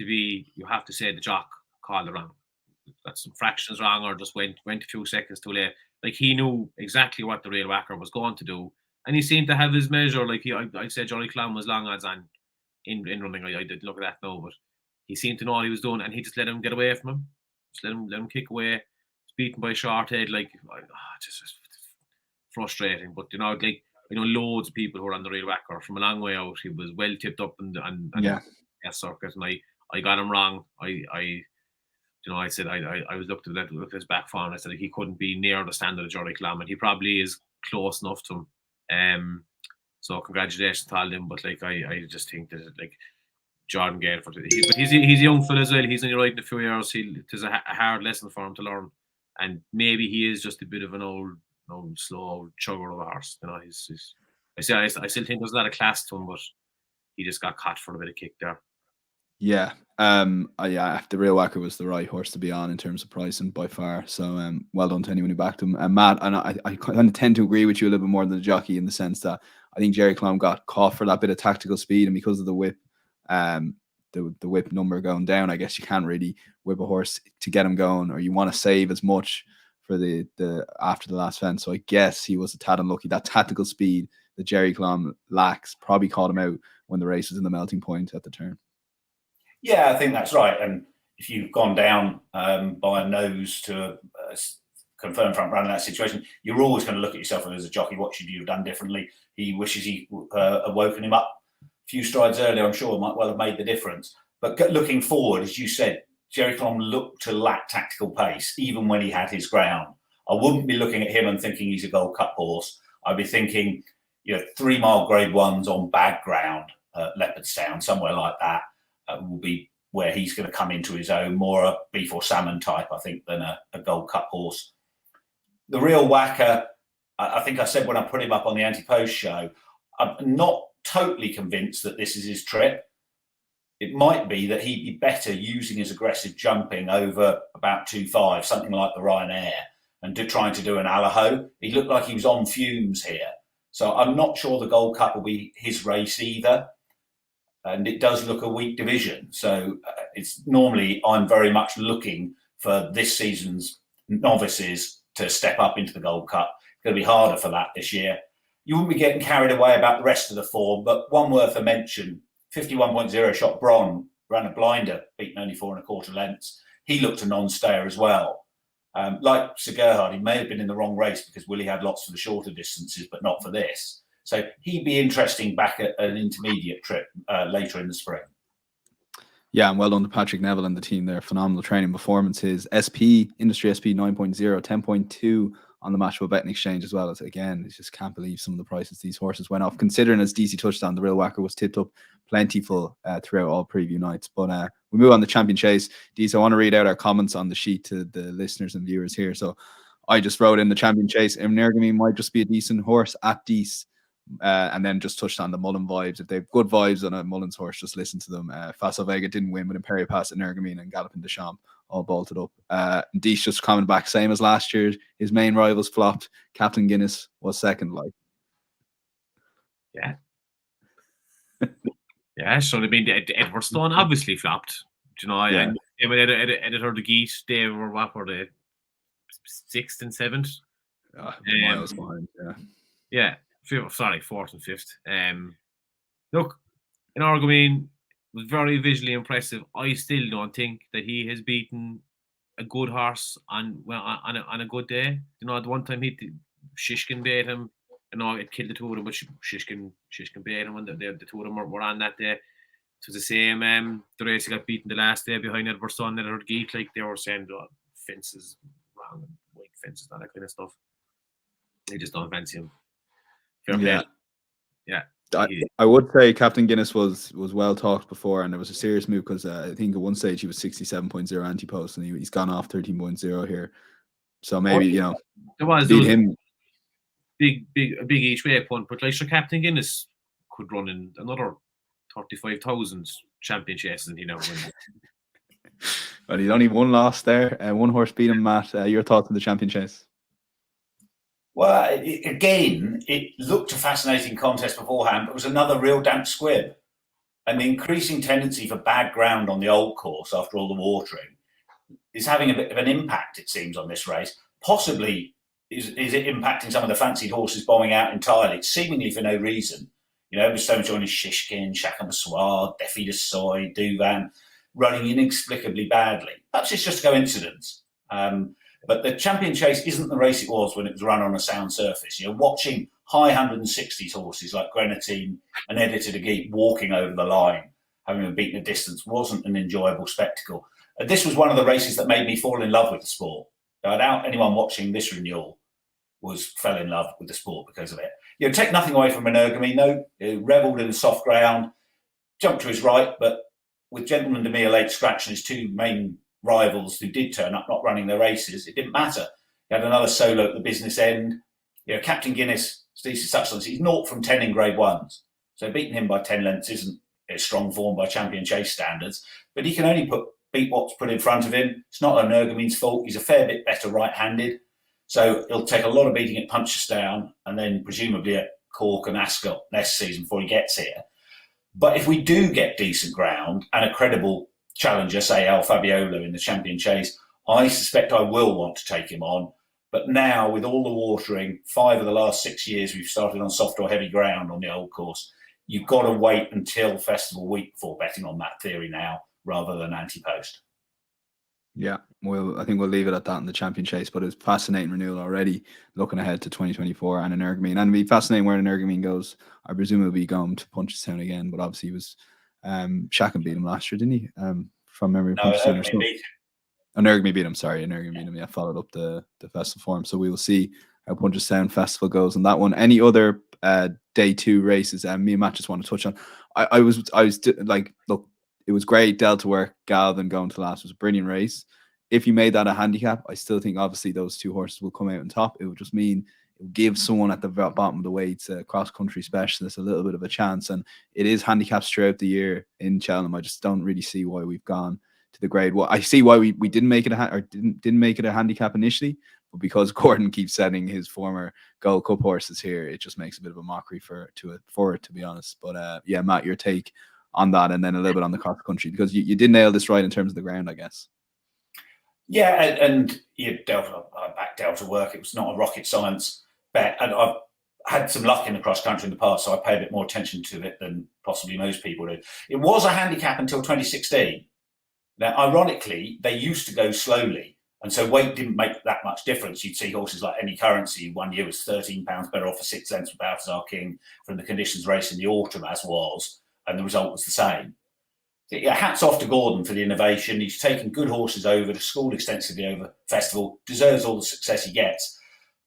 you have to say the jock called it wrong. Got some fractions wrong, or just went a few seconds too late. Like, he knew exactly what the real whacker was going to do, and he seemed to have his measure. Like, I'd say Johnny Clown was long odds on in running. I did look at that now, but he seemed to know what he was doing, and he just let him get away from him. Just let him kick away. He's beaten by a short head. Like, just frustrating. But like, loads of people who were on the real whacker from a long way out. He was well tipped up and circuit, and I got him wrong. I said I was looked at his back form, and I said he couldn't be near the standard of Johnny Clam, and he probably is close enough to him. So congratulations to all them. But like, I just think that like Jordan Gainford, but he's a young fella as well. He's only riding a few years. It is a hard lesson for him to learn, and maybe he is just a bit of an old slow chugger of a horse. I still think there's a lot of class to him, but he just got caught for a bit of kick there. Yeah. The real whacker was the right horse to be on in terms of pricing by far. So well done to anyone who backed him. And Matt, and I kind of tend to agree with you a little bit more than the jockey, in the sense that I think Jerry Colomb got caught for that bit of tactical speed, and because of the whip, the whip number going down, I guess you can't really whip a horse to get him going, or you want to save as much for the after the last fence. So I guess he was a tad unlucky. That tactical speed that Jerry Colomb lacks probably caught him out when the race was in the melting point at the turn. Yeah, I think that's right. And if you've gone down by a nose to confirm front run in that situation, you're always going to look at yourself as a jockey. What should you have done differently? He wishes he had woken him up a few strides earlier. I'm sure it might well have made the difference. But looking forward, as you said, Jerry Colomb looked to lack tactical pace, even when he had his ground. I wouldn't be looking at him and thinking he's a Gold Cup horse. I'd be thinking, 3 mile grade ones on bad ground, Leopardstown, somewhere like that. Will be where he's going to come into his own, more a beef or salmon type, I think, than a Gold Cup horse. The real whacker, I think I said when I put him up on the Ante-Post show, I'm not totally convinced that this is his trip. It might be that he'd be better using his aggressive jumping over about 2.5, something like the Ryanair, and trying to do an Allaho. He looked like he was on fumes here. So I'm not sure the Gold Cup will be his race either. And it does look a weak division. So it's normally, I'm very much looking for this season's novices to step up into the Gold Cup. It's going to be harder for that this year. You wouldn't be getting carried away about the rest of the form, but one worth a mention, 51.0 shot Bron, ran a blinder, beaten only 4 1/4 lengths. He looked a non-stayer as well. Like Sir Gerhard, he may have been in the wrong race because Willie had lots for the shorter distances, but not for this. So he'd be interesting back at an intermediate trip later in the spring. Yeah, and well done to Patrick Neville and the team there. Phenomenal training performances. SP, Industry SP 9.0, 10.2 on the Matchbook Betting Exchange as well. As again, I just can't believe some of the prices these horses went off, considering, as DC touched on, the real whacker was tipped up plentiful throughout all preview nights. But we move on to Champion Chase. DC, I want to read out our comments on the sheet to the listeners and viewers here. So I just wrote in the Champion Chase, Energamy might just be a decent horse at Dees. And then just touched on the Mullen vibes. If they have good vibes on a Mullen's horse, just listen to them. Faso Vega didn't win, but Imperio Pass and Nergamine and Galloping Deschamps all bolted up. Dees just coming back, same as last year. His main rivals flopped. Captain Guinness was second. Yeah. Yeah, so I mean, Edwardstone obviously flopped. You know, Yeah. and Editor the Geese, they were what were they? 6th and 7th. Miles behind. Yeah. Sorry, 4th and 5th. Look, Energamine was very visually impressive. I still don't think that he has beaten a good horse on a good day. You know, at one time Shishkin beat him. You know, it killed the two of them, but Shishkin beat him when the two of them were on that day. It was the same. The race he got beaten the last day behind Edwardstone and Edward Geet, like they were saying, fences wrong and white fences, all that kind of stuff. They just don't fancy him. Yeah. Yeah. I would say Captain Guinness was well talked before, and it was a serious move because I think at one stage he was 67.0 Ante-Post, and he's gone off 13.0 here. So maybe there was him. Big each way punt, but like Captain Guinness could run in another 35,000 champion chases and he never wins. Well, he'd only one loss there. One horse beat him, Matt. Your thoughts on the champion chase? Well, it looked a fascinating contest beforehand, but it was another real damp squib. And the increasing tendency for bad ground on the old course after all the watering is having a bit of an impact, it seems, on this race. Possibly is it impacting some of the fancied horses bombing out entirely, seemingly for no reason. You know, with so much on his Shishkin, Shakamaswar, Defi de Soy, Duvan, running inexplicably badly. Perhaps it's just a coincidence. But the Champion Chase isn't the race it was when it was run on a sound surface. You know, watching high 160s horses like Grenadine and Editor de Geet walking over the line, having been beaten a distance, wasn't an enjoyable spectacle. This was one of the races that made me fall in love with the sport. I doubt anyone watching this renewal fell in love with the sport because of it. You know, take nothing away from Energamine, though. He revelled in the soft ground, jumped to his right, but with Gentleman de Mia late scratch and his two main rivals who did turn up not running their races, it didn't matter. He had another solo at the business end. You know, Captain Guinness, Stacey Suchland, he's 0 from 10 in grade ones. So beating him by 10 lengths isn't a strong form by Champion Chase standards, but he can only beat what's put in front of him. It's not Energamine's fault. He's a fair bit better right-handed. So he'll take a lot of beating at Punchestown and then presumably at Cork and Ascot next season before he gets here. But if we do get decent ground and a credible challenger, say Al Fabiolo in the Champion Chase, I suspect I will want to take him on. But now, with all the watering, 5 of the last 6 years we've started on soft or heavy ground on the old course. You've got to wait until festival week before betting on that theory now, rather than Ante-Post. Yeah, well, I think we'll leave it at that in the Champion Chase, but it's fascinating renewal already, looking ahead to 2024 and Energamine. And it'll be fascinating where Energamine goes. I presume he'll be going to Punchestown again, but obviously he was Shacken beat him last year, didn't he? From memory. No, Energamine beat him. Energamine beat him, sorry. Energamine beat him, yeah, followed up the festival for him. So we will see how Punchestown Festival goes on that one. Any other day 2 races me and Matt just want to touch on? I was like, look, it was great. Delta work, Galvin going to the last was a brilliant race. If you made that a handicap, I still think obviously those 2 horses will come out on top. It would just mean it would give someone at the bottom of the weights, a cross-country specialist, a little bit of a chance. And it is handicaps throughout the year in Cheltenham. I just don't really see why we've gone to the grade. Well, I see why we didn't make it didn't make it a handicap initially, but because Gordon keeps setting his former Gold Cup horses here, it just makes a bit of a mockery for it, to be honest. But yeah, Matt, your take on that, and then a little bit on the cross country, because you did nail this right in terms of the ground, I guess. Yeah, and you back Delta work. It was not a rocket science bet, and I've had some luck in the cross country in the past, so I pay a bit more attention to it than possibly most people do. It was a handicap until 2016. Now, ironically, they used to go slowly, And so weight didn't make that much difference. You'd see horses like Any Currency 1 year was £13 better off for 6 cents from Balthazar King from the conditions race in the autumn, as was, and the result was the same. So, yeah, hats off to Gordon for the innovation. He's taken good horses over, schooled extensively over festival, deserves all the success he gets.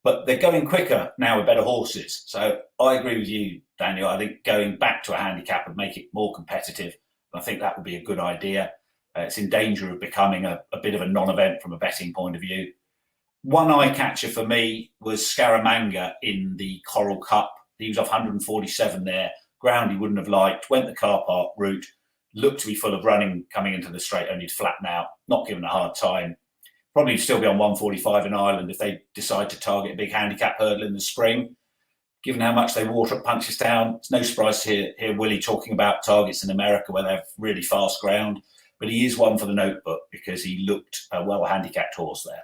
But they're going quicker now with better horses. So I agree with you, Daniel. I think going back to a handicap would make it more competitive. I think that would be a good idea. It's in danger of becoming a bit of a non-event from a betting point of view. One eye catcher for me was Scaramanga in the Coral Cup. He was off 147 there. Ground he wouldn't have liked. Went the car park route. Looked to be full of running coming into the straight, only to flatten out. Not given a hard time. Probably still be on 145 in Ireland if they decide to target a big handicap hurdle in the spring. Given how much they water at Punchestown, it's no surprise to hear Willie talking about targets in America where they have really fast ground. But he is one for the notebook because he looked a well-handicapped horse there.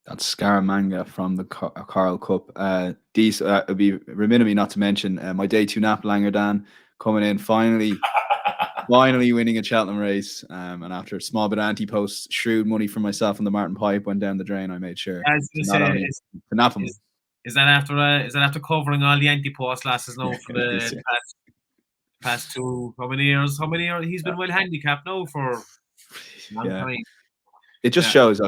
That's Scaramanga from the Coral Cup. It would be remiss of me not to mention my day 2 nap, Langerdan, coming in finally winning a Cheltenham race. And after a small bit of Ante-Post, shrewd money for myself and the Martin Pipe went down the drain. I made sure to nap him. Is that after covering all the Ante-Post lasses now for the past 2? How many years? He's been well handicapped now for a long time. It just shows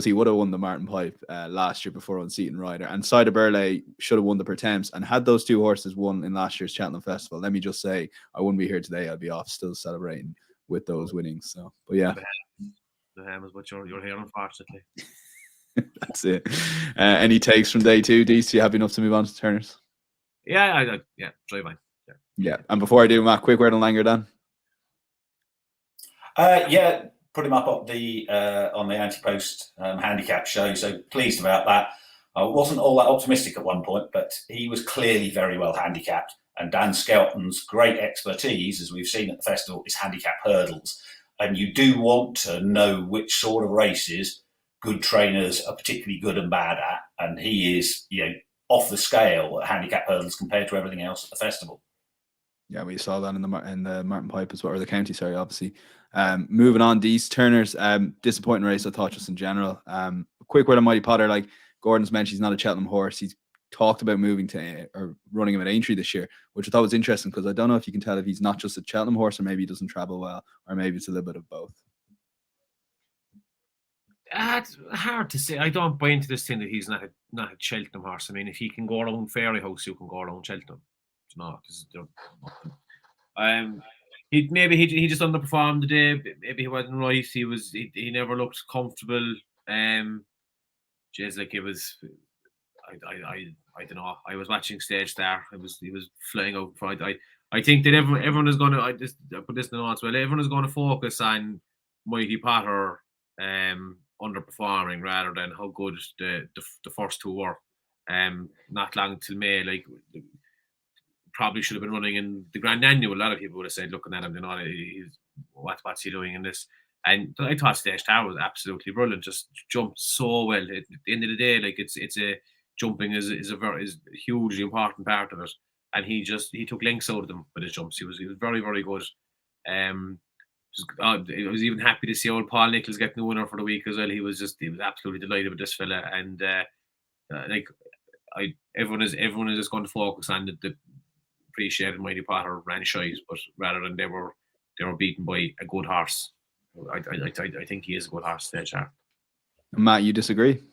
he would have won the Martin Pipe last year before Unseaton Rider, and Cider Burley should have won the Pertemps. And had those 2 horses won in last year's Cheltenham Festival, let me just say I wouldn't be here today. I'd be off still celebrating with those winnings. So, but yeah, the ham is what you're here, unfortunately. That's it. Any takes from day 2, Dees? You happy enough to move on to Turners? Yeah, drive on. Yeah. And before I do, Matt, quick word on Langerdan. Put him up on the Ante-Post handicap show, so pleased about that. I wasn't all that optimistic at one point, but he was clearly very well handicapped. And Dan Skelton's great expertise, as we've seen at the festival, is handicap hurdles. And you do want to know which sort of races good trainers are particularly good and bad at. And he is, off the scale at handicap hurdles compared to everything else at the festival. Yeah, we saw that in the Martin Pipe as well, or the county, sorry, obviously. Moving on, these Turners, disappointing race, I thought, just in general. Quick word on Mighty Potter, like Gordon's mentioned, he's not a Cheltenham horse. He's talked about moving to or running him at Aintree this year, which I thought was interesting because I don't know if you can tell if he's not just a Cheltenham horse or maybe he doesn't travel well, or maybe it's a little bit of both. It's hard to say. I don't buy into this thing that he's not a Cheltenham horse. I mean, if he can go around Fairy House, you can go around Cheltenham. He just underperformed the day. Maybe he wasn't right. He never looked comfortable. Like it was. I don't know. I was watching Stage Star. He was flying out front. I think that everyone is going to. I put this in the notes. Well, everyone is going to focus on Mighty Potter underperforming rather than how good the first 2 were. Not long till May. Like probably should have been running in the Grand Annual. A lot of people would have said, looking at him, what's he doing in this? And I thought Stage Star was absolutely brilliant. Just jumped so well. At the end of the day, like it's a jumping is a hugely important part of it. And he took links out of them with his jumps. He was very, very good. I was even happy to see old Paul Nichols getting the winner for the week as well. He was absolutely delighted with this fella. And everyone is just going to focus on the appreciated Mighty Potter ran shies, but rather than they were beaten by a good horse. I think he is a good horse, Stage Star. Matt, you disagree?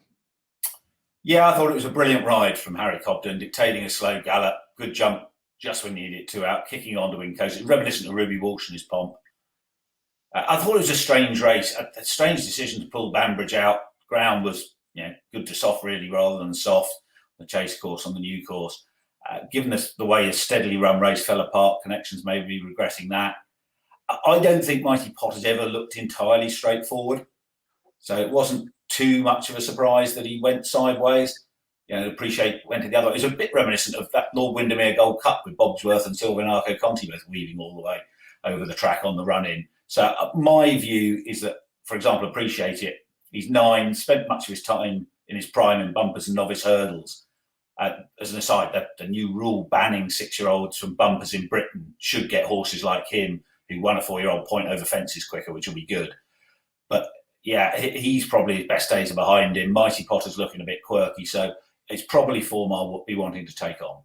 Yeah, I thought it was a brilliant ride from Harry Cobden, dictating a slow gallop, good jump just when you needed it 2 out, kicking on to win coast. It's reminiscent of Ruby Walsh and his pomp. I thought it was a strange race, a strange decision to pull Banbridge out. Ground was good to soft really rather than soft. The chase course on the new course. Given the way a steadily run race fell apart, Connections may be regretting that. I don't think Mighty Potter's ever looked entirely straightforward. So it wasn't too much of a surprise that he went sideways. Appreciate went to the other. It was a bit reminiscent of that Lord Windermere Gold Cup with Bobsworth and Silvanarco Conti both weaving all the way over the track on the run-in. So my view is that, for example, Appreciate It. He's 9, spent much of his time in his prime in bumpers and novice hurdles. As an aside, the new rule banning 6-year-olds from bumpers in Britain should get horses like him who won a 4-year-old point over fences quicker, which will be good. But he's probably his best days are behind him. Mighty Potter's looking a bit quirky, so it's probably form I'll be wanting to take on.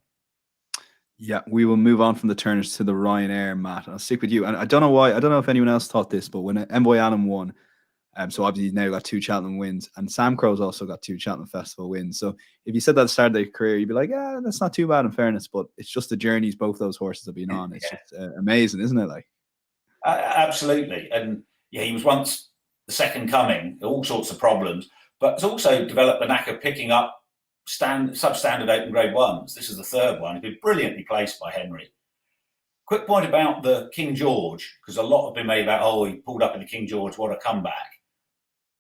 Yeah, we will move on from the Turners to the Ryanair, Matt. I'll stick with you. And I don't know why, I don't know if anyone else thought this, but when Mboy Adam won, so obviously he's now got 2 Cheltenham wins, and Sam Crow's also got 2 Cheltenham Festival wins. So if you said that at the start of their career, you'd be like, yeah, that's not too bad in fairness, but it's just the journeys both those horses have been on. It's just amazing, isn't it? Like, absolutely. And he was once the second coming, all sorts of problems, but has also developed the knack of picking up substandard open grade ones. This is the third one. He's been brilliantly placed by Henry. Quick point about the King George, because a lot have been made about, he pulled up in the King George, what a comeback.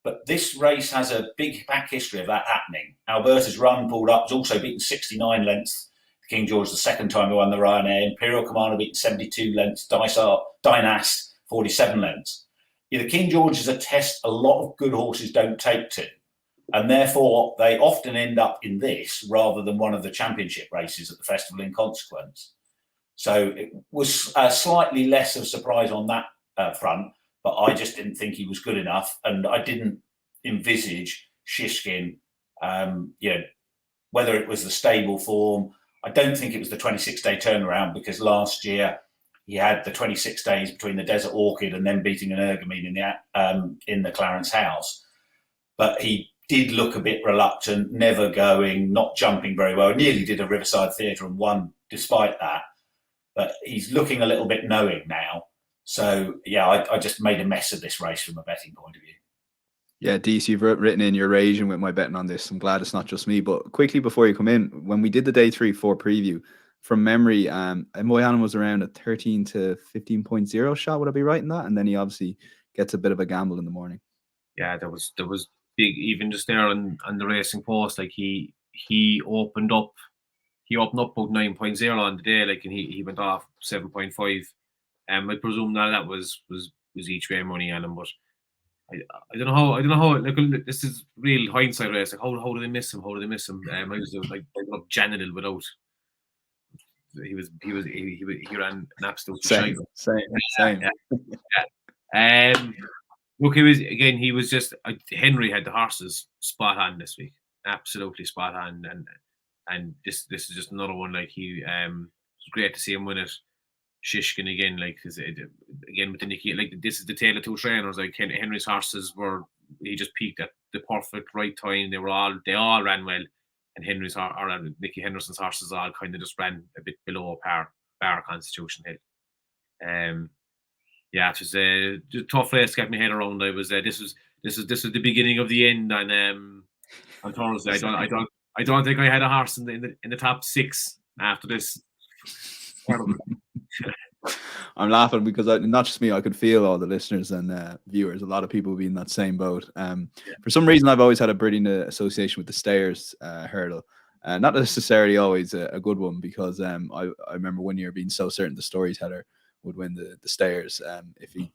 But this race has a big back history of that happening. Alberta's Run pulled up, was also beaten 69 lengths. The King George, the second time he won the Ryanair. Imperial Commander beaten 72 lengths. Dynast, 47 lengths. The King George is a test a lot of good horses don't take to. And therefore, they often end up in this rather than one of the championship races at the festival in consequence. So it was slightly less of a surprise on that front. But I just didn't think he was good enough, and I didn't envisage Shishkin, whether it was the stable form. I don't think it was the 26-day turnaround, because last year he had the 26 days between the Desert Orchid and then beating an Ergamine in the Clarence House. But he did look a bit reluctant, never going, not jumping very well. Nearly did a Riverside Theatre and won despite that. But he's looking a little bit knowing now. So, I just made a mess of this race from a betting point of view. Yeah, Deasy, you've written in, you're raging with my betting on this. I'm glad it's not just me. But quickly before you come in, when we did the day 3-4 preview, from memory, Mboy Adam was around a 13 to 15.0 shot. Would I be right in that? And then he obviously gets a bit of a gamble in the morning. Yeah, there was big, even just there on the Racing Post. Like he opened up about 9.0 on the day, like, and he went off 7.5. I presume that was each way money on him, but I don't know how. Like, this is real hindsight race. Like, how did they miss him? I was like up Janadil without. He ran an absolute same. Look, he was just Henry had the horses spot on this week, absolutely spot on, and this is just another one. Like, it was great to see him win it. Shishkin again, like, again with the Nicky, like, this is the tale of two trainers. Like, Henry's horses he just peaked at the perfect right time. They all ran well, and Nicky Henderson's horses all kind of just ran a bit below par Constitution Hill. It was a tough race to get my head around. This was the beginning of the end on Thursday. I don't think I had a horse in the top 6 after this. I'm laughing because not just me, I could feel all the listeners and viewers. A lot of people will be in that same boat. For some reason, I've always had a brilliant association with the Stayers hurdle. Not necessarily always a good one, because I remember one year being so certain the Storyteller would win the Stayers if he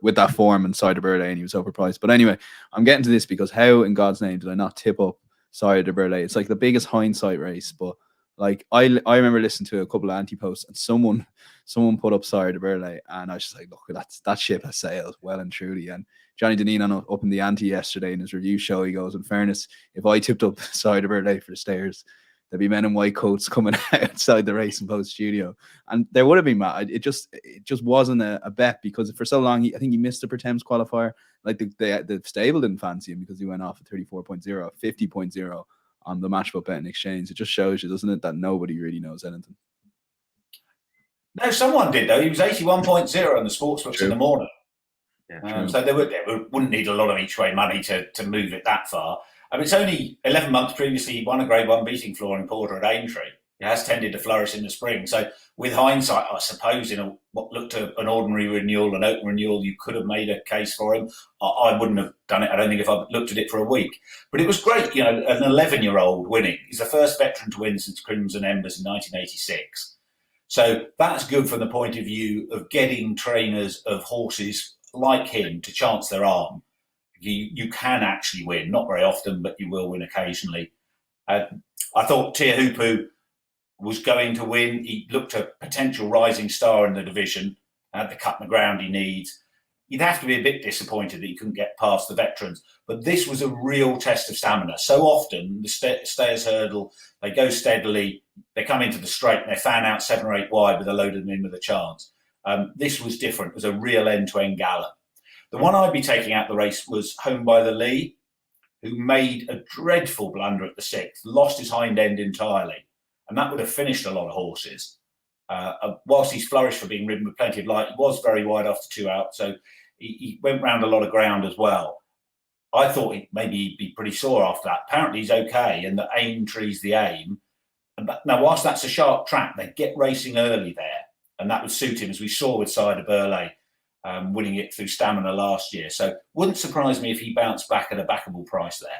with that form and Cider Burley, and he was overpriced. But anyway, I'm getting to this because how in God's name did I not tip up Cider Burley? It's like the biggest hindsight race, but like I remember listening to a couple of Ante-Posts, and someone put up Cider Burley, and I was just like, look, that ship has sailed well and truly. And Johnny Deneen up in the Ante yesterday in his review show, he goes, in fairness, if I tipped up Cider Burley for the Stayers, there'd be men in white coats coming outside the Racing Post studio, and there would have been, Matt. It just wasn't a bet, because for so long I think he missed the Pertemps qualifier. Like the stable didn't fancy him because he went off at 34.0, 50.0 on the Matchbook Betting Exchange. It just shows you, doesn't it, that nobody really knows anything. No, someone did though. He was 81.0 on the sportsbooks in the morning. Yeah, so they wouldn't need a lot of each way money to move it that far. I mean, it's only 11 months previously he won a Grade 1 beating Flooring Porter at Aintree. It has tended to flourish in the spring. So with hindsight, I suppose in what looked to an ordinary renewal, an open renewal, you could have made a case for him. I wouldn't have done it. I don't think if I looked at it for a week. But it was great, an 11-year-old winning. He's the first veteran to win since Crimson Embers in 1986. So that's good from the point of view of getting trainers of horses like him to chance their arm. You can actually win, not very often, but you will win occasionally. I thought Teahupu was going to win. He looked a potential rising star in the division, had the cut in the ground he needs. you'd have to be a bit disappointed that you couldn't get past the veterans. But this was a real test of stamina. So often, the Stayers Hurdle, they go steadily, they come into the straight and they fan out 7 or 8 wide with a load of them in with a chance. This was different. It was a real end-to-end gallop. The one I'd be taking out the race was Home by the Lee, who made a dreadful blunder at the 6th, lost his hind end entirely, and that would have finished a lot of horses. Whilst he's flourished for being ridden with plenty of light, he was very wide after 2 out, so he went round a lot of ground as well. I thought maybe he'd be pretty sore after that. Apparently he's okay, and the Aintree's the aim. Now, whilst that's a sharp track, they get racing early there, and that would suit him, as we saw with Cider Burley, winning it through stamina last year. So wouldn't surprise me if he bounced back at a backable price there.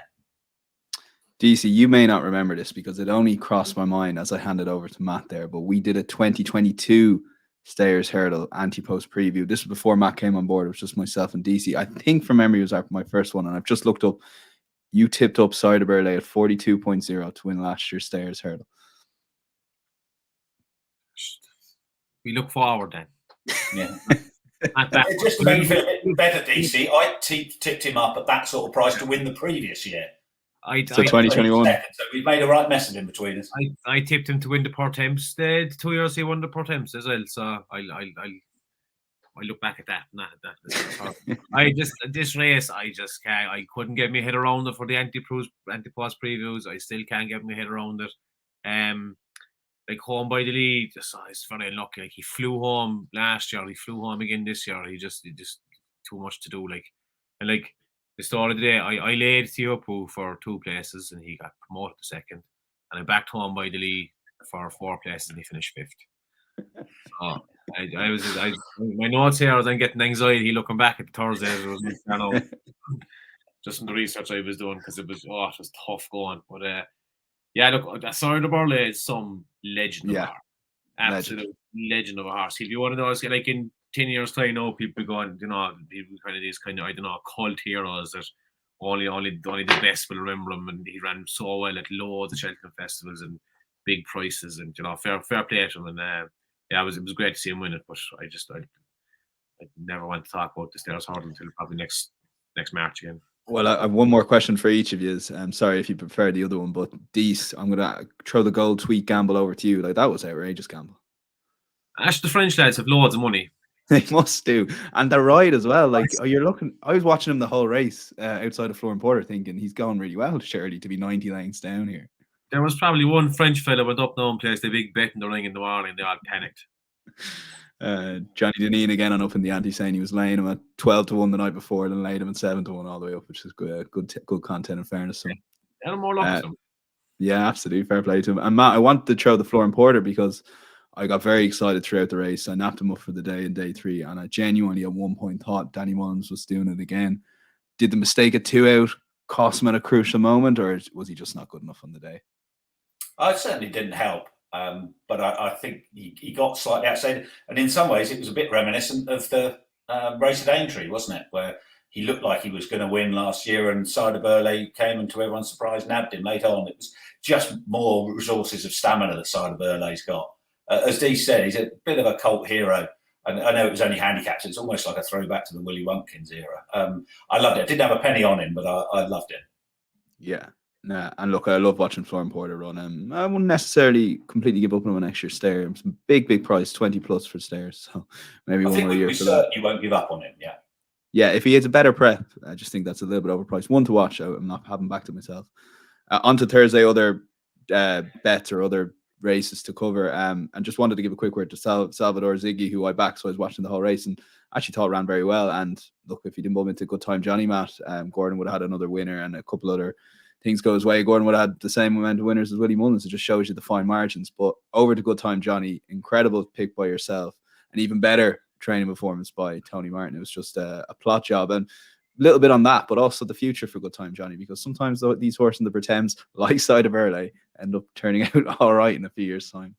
DC, you may not remember this because it only crossed my mind as I handed over to Matt there, but we did a 2022 Stayers Hurdle Ante-Post preview. This was before Matt came on board. It was just myself and DC. I think from memory it was my first one, and I've just looked up. You tipped up Cider Burley at 42.0 to win last year's Stayers Hurdle. We look forward then. Yeah. Just to make you feel a bit better, DC, I tipped him up at that sort of price to win the previous year. So 2021. So we've made a right mess of him between us. I tipped him to win the Pertemps. The 2 years he won the Pertemps as well. So I look back at that. This race, I just can't. I couldn't get my head around it for the Ante-Post previews. I still can't get my head around it. Like Home by the Lee, it's very unlucky. Like he flew home last year, he flew home again this year. He just too much to do. And the start of the day, I laid Theopu for 2 places and he got promoted to 2nd. And I backed Home by the Lee for 4 places and he finished 5th. So my notes here, I was getting anxiety looking back at the Thursdays. It was, just from the research I was doing, because it was tough going. But yeah, look, Cider Burley is some legend of a horse. Absolute legend of a horse. He'll be one of those, like in 10 years' time, people going, people kind of these kind of, cult heroes that only the best will remember him. And he ran so well at loads of Cheltenham festivals and big prices, and fair play to him. And it was great to see him win it. But I never want to talk about the Stayers Hurdle until probably next March again. Well, I have one more question for each of you. I'm sorry if you prefer the other one, but Dees, I'm going to throw the gold tweet gamble over to you. That was outrageous gamble. Actually, the French lads have loads of money. They must do. And the ride as well. I was watching him the whole race outside of Florence Porter thinking he's going really well, surely, to be 90 lengths down here. There was probably one French fella went up now and placed a big bet in the ring in the morning. They all panicked. Johnny Deneen again on Up in the Ante saying he was laying him at 12-1 the night before, then laid him at 7-1 all the way up, which is good content in fairness. So, and more luck to him. Yeah, absolutely. Fair play to him. And Matt, I wanted to throw the Florence Porter because I got very excited throughout the race. I napped him up for the day in day 3, and I genuinely at one point thought Danny Mullins was doing it again. Did the mistake at 2 out cost him at a crucial moment, or was he just not good enough on the day? It certainly didn't help. But I think he got slightly outside, and in some ways it was a bit reminiscent of the race at Aintree, wasn't it? Where he looked like he was going to win last year, and Cider Burley came and, to everyone's surprise, nabbed him late on. It was just more resources of stamina that Cider Burley's got. As Dee said, he's a bit of a cult hero. And I know it was only handicapped, so it's almost like a throwback to the Willie Wumpkins era. I loved it. I didn't have a penny on him, but I loved it. Yeah. Nah, and look, I love watching Florence Porter run. I wouldn't necessarily completely give up on him an extra stair. Some big price, 20 plus for stairs. So maybe one more year for that. You won't give up on him, yeah. Yeah, if he has a better prep, I just think that's a little bit overpriced. One to watch. I'm not having backed it myself. On to Thursday, other bets or other races to cover. And just wanted to give a quick word to Salvador Ziggy, who I backed, so I was watching the whole race and actually thought ran very well. And look, if he didn't bump into Good Time Johnny, Matt, Gordon would have had another winner, and a couple other things go his way. Gordon would have had the same amount of winners as Willie Mullins. It just shows you the fine margins. But over to Good Time Johnny, incredible pick by yourself, and even better training performance by Tony Martin. It was just a plot job, and a little bit on that, but also the future for Good Time Johnny, because sometimes these horses in the Pertemps, like Cider Burley, end up turning out all right in a few years' time.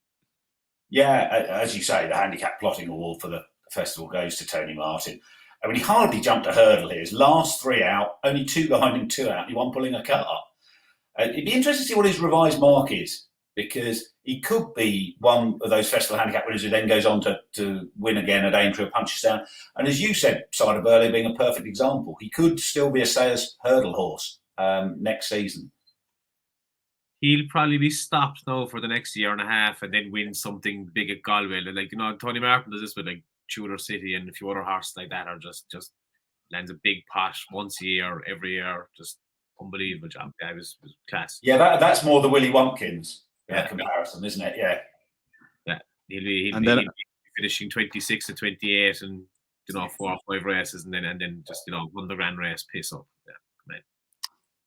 Yeah, as you say, the handicap plotting award for the festival goes to Tony Martin. I mean, he hardly jumped a hurdle here. His last 3 out, only 2 behind him, 2 out. He won pulling a cut up. It'd be interesting to see what his revised mark is because he could be one of those festival handicap winners who then goes on to win again at Aintree or punches down. And as you said, Cider Burley being a perfect example, he could still be a Sayers hurdle horse next season. He'll probably be stopped now for the next year and a half and then win something big at Galway. Like, Tony Martin does this with like Tudor City and a few other horses like that, are just lands a big pot once a year, every year. Just unbelievable job. Yeah, it was class. Yeah, that's more the Willie Watkins comparison, isn't it? Yeah. He'll be finishing 26 to 28 and 4 or 5 races and then just won the grand race, piss up. Yeah.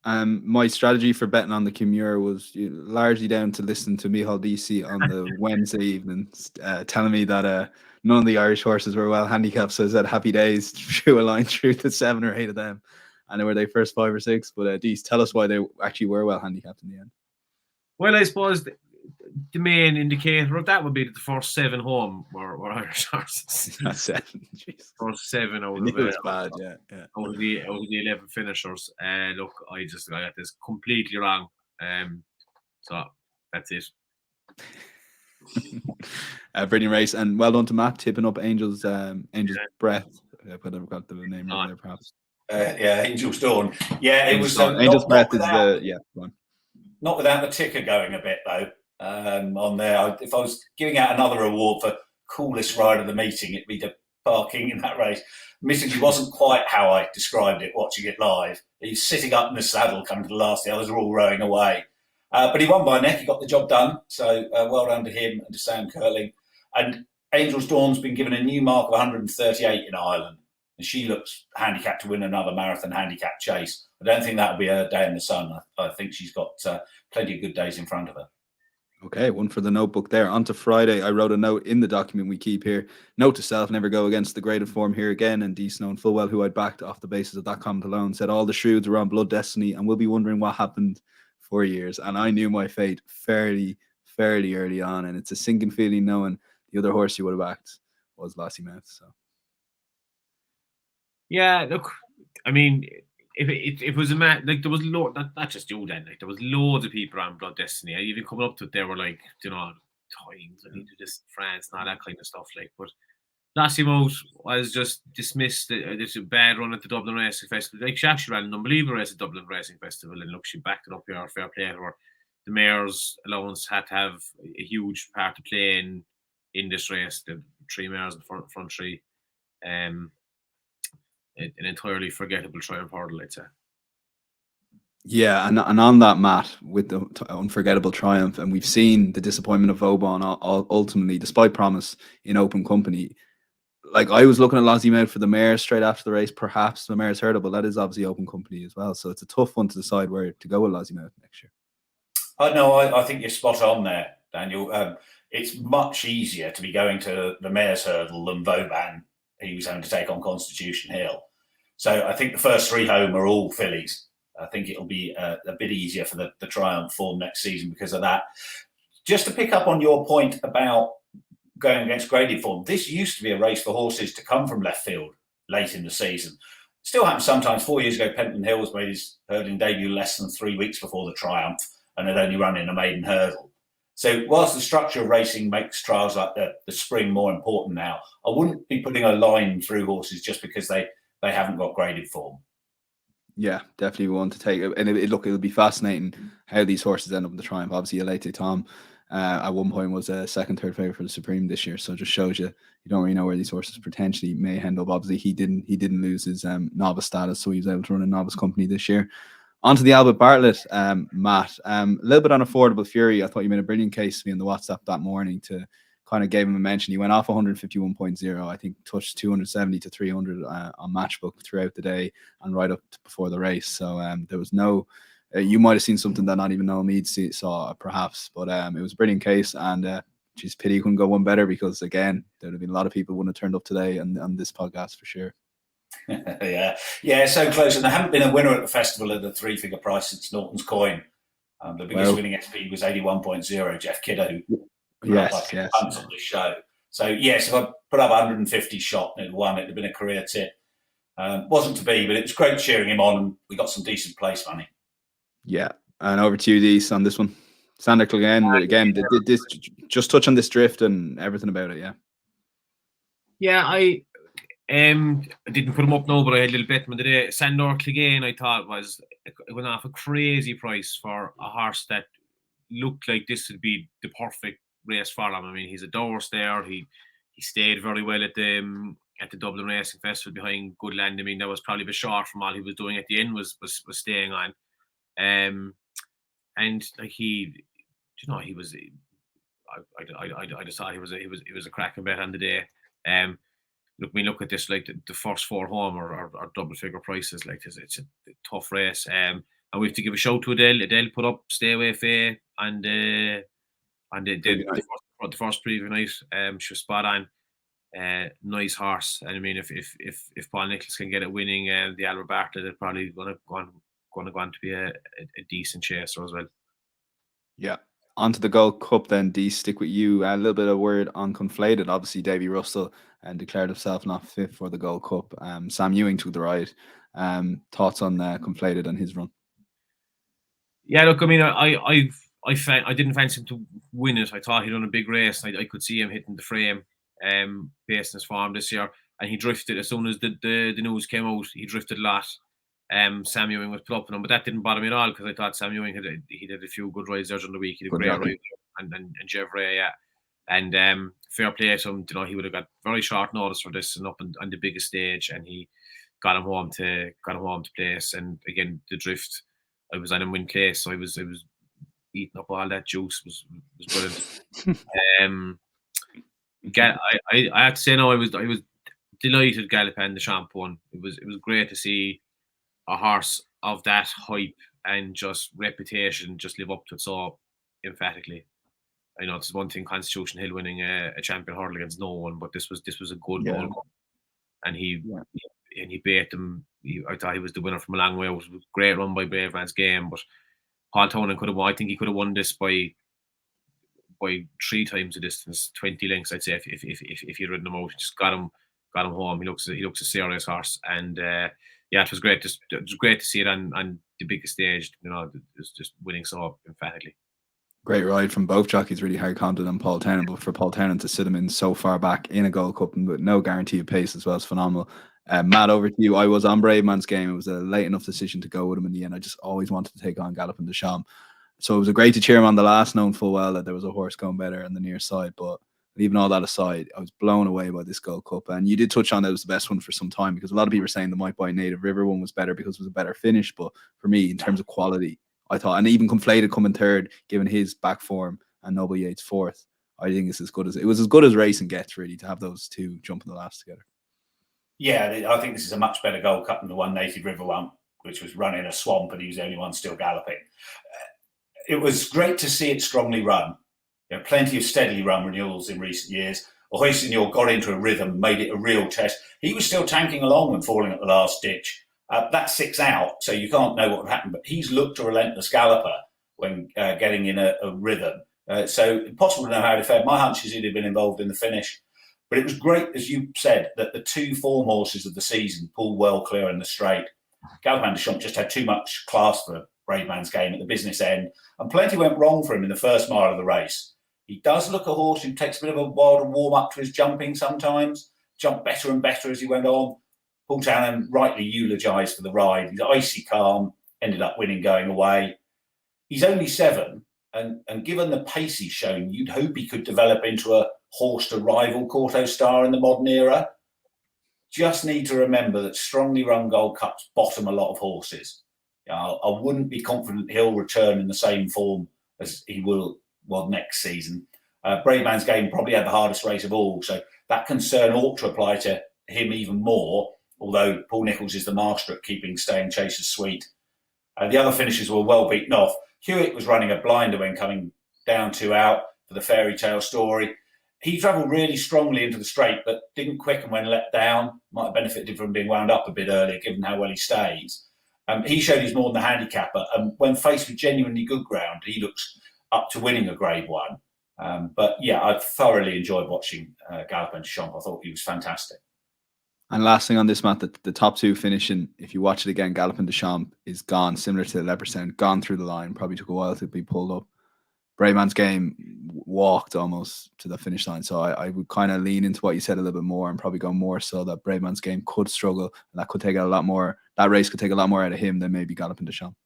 My strategy for betting on the Kimura was largely down to listening to Micheál Deasy on the Wednesday evenings, telling me that none of the Irish horses were well handicapped. So I said happy days, drew a line through the 7 or 8 of them. And they were their first 5 or 6. But Deasy, tell us why they actually were well handicapped in the end. Well, I suppose the main indicator of that would be that the first 7 home were Irish horses. That's 7. Jeez. First 7 out of it was bad, yeah. Out of the 11 finishers. Look, I got this completely wrong. So that's it. Brilliant race, and well done to Matt tipping up Angel's Breath. I've got the name right there, perhaps. Angel's Dawn. Yeah, it was Angel's Breath is the one. Not without the ticker going a bit though. On there, if I was giving out another award for coolest ride of the meeting, it'd be the parking in that race. Admittedly, wasn't quite how I described it watching it live. He's sitting up in the saddle coming to the last. The others are all rowing away. But he won by a neck. He got the job done. So well done to him and to Sam Curling. And Angel's Dawn's been given a new mark of 138 in Ireland. And she looks handicapped to win another marathon handicap chase. I don't think that'll be her day in the sun. I think she's got plenty of good days in front of her. Okay, one for the notebook there. On to Friday. I wrote a note in the document we keep here. Note to self, never go against the graded form here again. And Dees, knowing full well who I'd backed off the basis of that comment alone, said all the shrewds were on Blood Destiny and we'll be wondering what happened for years. And I knew my fate fairly early on. And it's a sinking feeling knowing the other horse you would have backed was Lossiemouth. So. Yeah, look, I mean, if it was a match, like there was not just you then, like there was loads of people on Blood Destiny. I even coming up to it, they were like, times I need to this France and all that kind of stuff. Like, but Lossiemouth was just dismissed. It's a bad run at the Dublin Racing Festival. Like she actually ran an unbelievable race at Dublin Racing Festival, and look, she backed it up here. Fair play to her. The mayor's allowance had to have a huge part to play in this race. The 3 mares in front 3. An entirely forgettable triumph hurdle, I'd say. Yeah, and on that, Matt, with the unforgettable triumph, and we've seen the disappointment of Vauban ultimately, despite promise, in open company. Like, I was looking at Lossiemouth for the mare straight after the race, perhaps the mare's hurdle, but that is obviously open company as well. So it's a tough one to decide where to go with Lossiemouth next year. No, I think you're spot on there, Daniel. It's much easier to be going to the mare's hurdle than Vauban. He was having to take on Constitution Hill. So I think the first 3 home are all fillies. I think it'll be a bit easier for the Triumph form next season because of that. Just to pick up on your point about going against graded form, this used to be a race for horses to come from left field late in the season. Still happens sometimes. 4 years ago, Penton Hills made his hurdling debut less than 3 weeks before the Triumph and had only run in a maiden hurdle. So whilst the structure of racing makes trials like the spring more important now, I wouldn't be putting a line through horses just because they haven't got graded form. Yeah, definitely one to take. And it'll be fascinating how these horses end up in the Triumph. Obviously, Elate Tom at one point was a second, third favourite for the Supreme this year. So it just shows you don't really know where these horses potentially may end up. Obviously, he didn't lose his novice status, so he was able to run a novice company this year. On to the Albert Bartlett, Matt. A little bit on Affordable Fury. I thought you made a brilliant case to me on the WhatsApp that morning to kind of gave him a mention. He went off 151.0. I think touched 270 to 300 on Matchbook throughout the day and right up to before the race. So there was no... you might have seen something that not even Noel Mead saw, perhaps. But it was a brilliant case. And geez, pity he couldn't go one better because, again, there would have been a lot of people who wouldn't have turned up today on this podcast for sure. yeah, so close. And there haven't been a winner at the festival at a 3-figure price since Norton's Coin. The biggest winning SP was 81.0, Jeff Kidder, who yes. on the show. So, yes, if I put up 150 shot and it won, it'd have been a career tip. Wasn't to be, but it was great cheering him on, and we got some decent place money. Yeah, and over to you, Dees, on this one. Sander Clegane, again, this just touch on this drift and everything about it. Yeah, I didn't put him up now, but I had a little bet him today. Sander Clegane, I thought it went off a crazy price for a horse that looked like this would be the perfect race for him. I mean, he's a Doris there. He stayed very well at the Dublin Racing Festival behind Good Land. I mean, that was probably a bit short from all he was doing at the end. Was staying on, and like he was. I just thought he was a cracking bet on the day. Look at this, like the first 4 home are double figure prices. Like it's a tough race. And we have to give a shout to Adele. Adele put up Stay Away Faye and the first preview night. She was spot on. Nice horse. And I mean, if Paul Nicholls can get it winning the Albert Bartlett, it's probably going to be a decent chaser as well. Yeah. Onto the Gold Cup then, Dee, stick with you. A little bit of word on Conflated. Obviously, Davy Russell declared himself not fit for the Gold Cup. Sam Ewing took the ride. Thoughts on Conflated and his run? Yeah, look, I mean, I didn't fancy him to win it. I thought he'd done a big race. I could see him hitting the frame based on his form this year. And he drifted as soon as the news came out. He drifted a lot. Sam Ewing was put up on him, but that didn't bother me at all because I thought Sam Ewing had a few good rides there during the week. He did a great ride, and Jevray, yeah. And fair play to him. He would have got very short notice for this and up on the biggest stage, and he got him home to place. And again, the drift, I was on him win place, so I was eating up all that juice. Was brilliant. I have to say, no, I was delighted Galopin Deschamps won. It was great to see a horse of that hype and just reputation just live up to it so emphatically. I know it's one thing Constitution Hill winning a champion hurdle against no one, but this was a good Gold Cup, and he beat them. I thought he was the winner from a long way. It was a great run by Brave Man's Game, but Paul Tonin could have won. I think he could have won this by 3 times the distance, 20 lengths. I'd say if he'd ridden him out, just got him home. He looks a serious horse, and it was great. It was great to see it on the biggest stage. It's just winning so emphatically. Great ride from both jockeys. Really hard content on Paul Tonin, but for Paul Tonin to sit him in so far back in a Gold Cup and with no guarantee of pace as well is phenomenal. Matt, over to you. I was on Brave Man's Game. It was a late enough decision to go with him in the end. I just always wanted to take on Galopin Deschamps. So it was great to cheer him on the last, knowing full well that there was a horse going better on the near side. But leaving all that aside, I was blown away by this Gold Cup. And you did touch on that it was the best one for some time, because a lot of people were saying the Might Buy Native River one was better because it was a better finish. But for me, in terms of quality, I thought, and even Conflated coming third, given his back form, and Noble Yates fourth, I think it's as good as racing gets, really, to have those two jumping the last together. Yeah, I think this is a much better Gold Cup than the one Native River one, which was run in a swamp and he was the only one still galloping. It was great to see it strongly run. Plenty of steadily run renewals in recent years. Hussey got into a rhythm, made it a real test. He was still tanking along and falling at the last ditch. That's 6 out, so you can't know what would happen. But he's looked a relentless galloper when getting in a rhythm. So impossible to know how he fared. My hunch is he'd have been involved in the finish. But it was great, as you said, that the 2 form horses of the season pulled well clear in the straight. Galopin Deschamps just had too much class for Brave Man's Game at the business end, and plenty went wrong for him in the first mile of the race. He does look a horse who takes a bit of a while to warm up to his jumping sometimes, jumped better and better as he went on. Paul Tonin rightly eulogised for the ride. He's icy calm, ended up winning going away. He's only 7, and given the pace he's shown, you'd hope he could develop into a horse to rival Corto Star in the modern era. Just need to remember that strongly run Gold Cups bottom a lot of horses. I wouldn't be confident he'll return in the same form as he will next season. Brave Man's Game probably had the hardest race of all, so that concern ought to apply to him even more, although Paul Nicholls is the master at keeping staying chasers sweet. The other finishers were well beaten off. Hewitt was running a blinder when coming down 2 out for the fairy tale story. He travelled really strongly into the straight, but didn't quicken when let down. Might have benefited from being wound up a bit earlier, given how well he stays. He showed he's more than the handicapper, and when faced with genuinely good ground, he looks up to winning a Grade 1. But yeah, I thoroughly enjoyed watching Galopin Deschamps. I thought he was fantastic. And last thing on this, Matt, the top 2 finishing, if you watch it again, Galopin Deschamps is gone, similar to Leopardstown, gone through the line. Probably took a while to be pulled up. Brayman's Game walked almost to the finish line. So I would kind of lean into what you said a little bit more and probably go more so that Brayman's Game could struggle, and that could take a lot more. That race could take a lot more out of him than maybe Galopin Des Champs.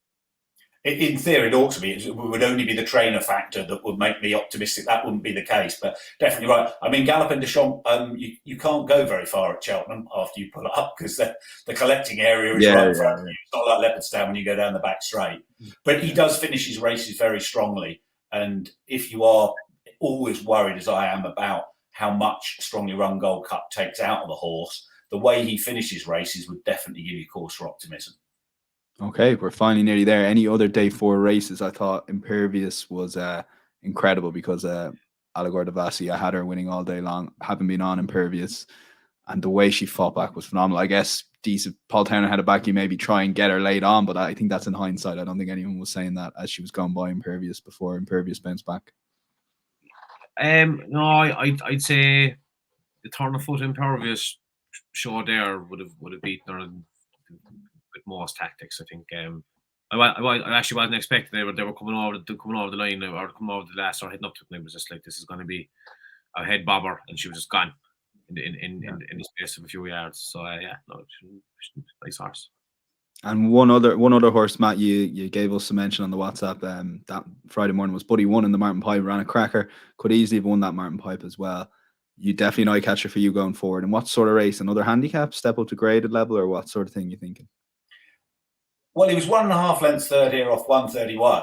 In theory, it ought to be. It would only be the trainer factor that would make me optimistic. That wouldn't be the case, but definitely right. I mean, Galopin Des Champs, you can't go very far at Cheltenham after you pull it up because the collecting area is right in front of you. It's not like Leopardstown when you go down the back straight. But he does finish his races very strongly. And if you are always worried, as I am, about how much Strongly Run Gold Cup takes out of the horse, the way he finishes races would definitely give you cause for optimism. Okay, we're finally nearly there. Any other day 4 races? I thought Impervious was incredible because Allegor Devassi, I had her winning all day long, haven't been on Impervious, and the way she fought back was phenomenal. I guess decent. Paul Towner had a back, you maybe try and get her laid on, but I think that's in hindsight. I don't think anyone was saying that as she was going by Impervious before Impervious bounced back. No, I'd say the turn of foot Impervious show there would have beaten her with most tactics. I think. I actually wasn't expecting they were coming over the line or coming over the last or heading up to it. And it was just like, this is going to be a head bobber, and she was just gone in the space of a few yards. So nice horse. And one other horse, Matt, you gave us a mention on the WhatsApp that Friday morning was Buddy One in the Martin Pipe, ran a cracker, could easily have won that Martin Pipe as well. You definitely an eye catcher for you going forward. And what sort of race? Another handicap, step up to graded level, or what sort of thing you thinking? Well, he was 1.5 lengths third here off 131.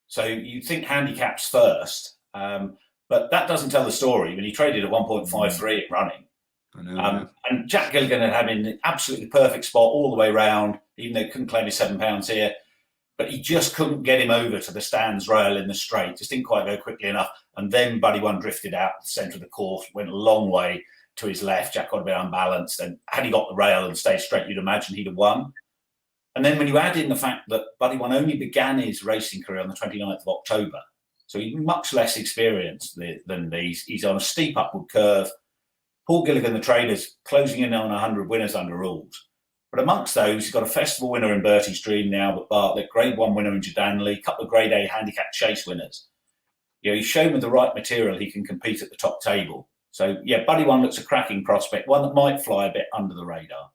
So you'd think handicaps first. But that doesn't tell the story. When he traded at 1.53 in running. I know, and Jack Gilligan had him in an absolutely perfect spot all the way round, even though he couldn't claim his £7 here. But he just couldn't get him over to the stands rail in the straight. Just didn't quite go quickly enough. And then Buddy One drifted out the centre of the course, went a long way to his left. Jack got a bit unbalanced. And had he got the rail and stayed straight, you'd imagine he'd have won. And then when you add in the fact that Buddy One only began his racing career on the 29th of October, so he's much less experienced than these. He's on a steep upward curve. Paul Gilligan, the trainer's closing in on 100 winners under rules. But amongst those, he's got a festival winner in Bertie's Dream now, but Bartlett, Grade 1 winner in Jordanley, a couple of Grade A handicap chase winners. He's shown with the right material he can compete at the top table. So, Buddy One looks a cracking prospect, one that might fly a bit under the radar.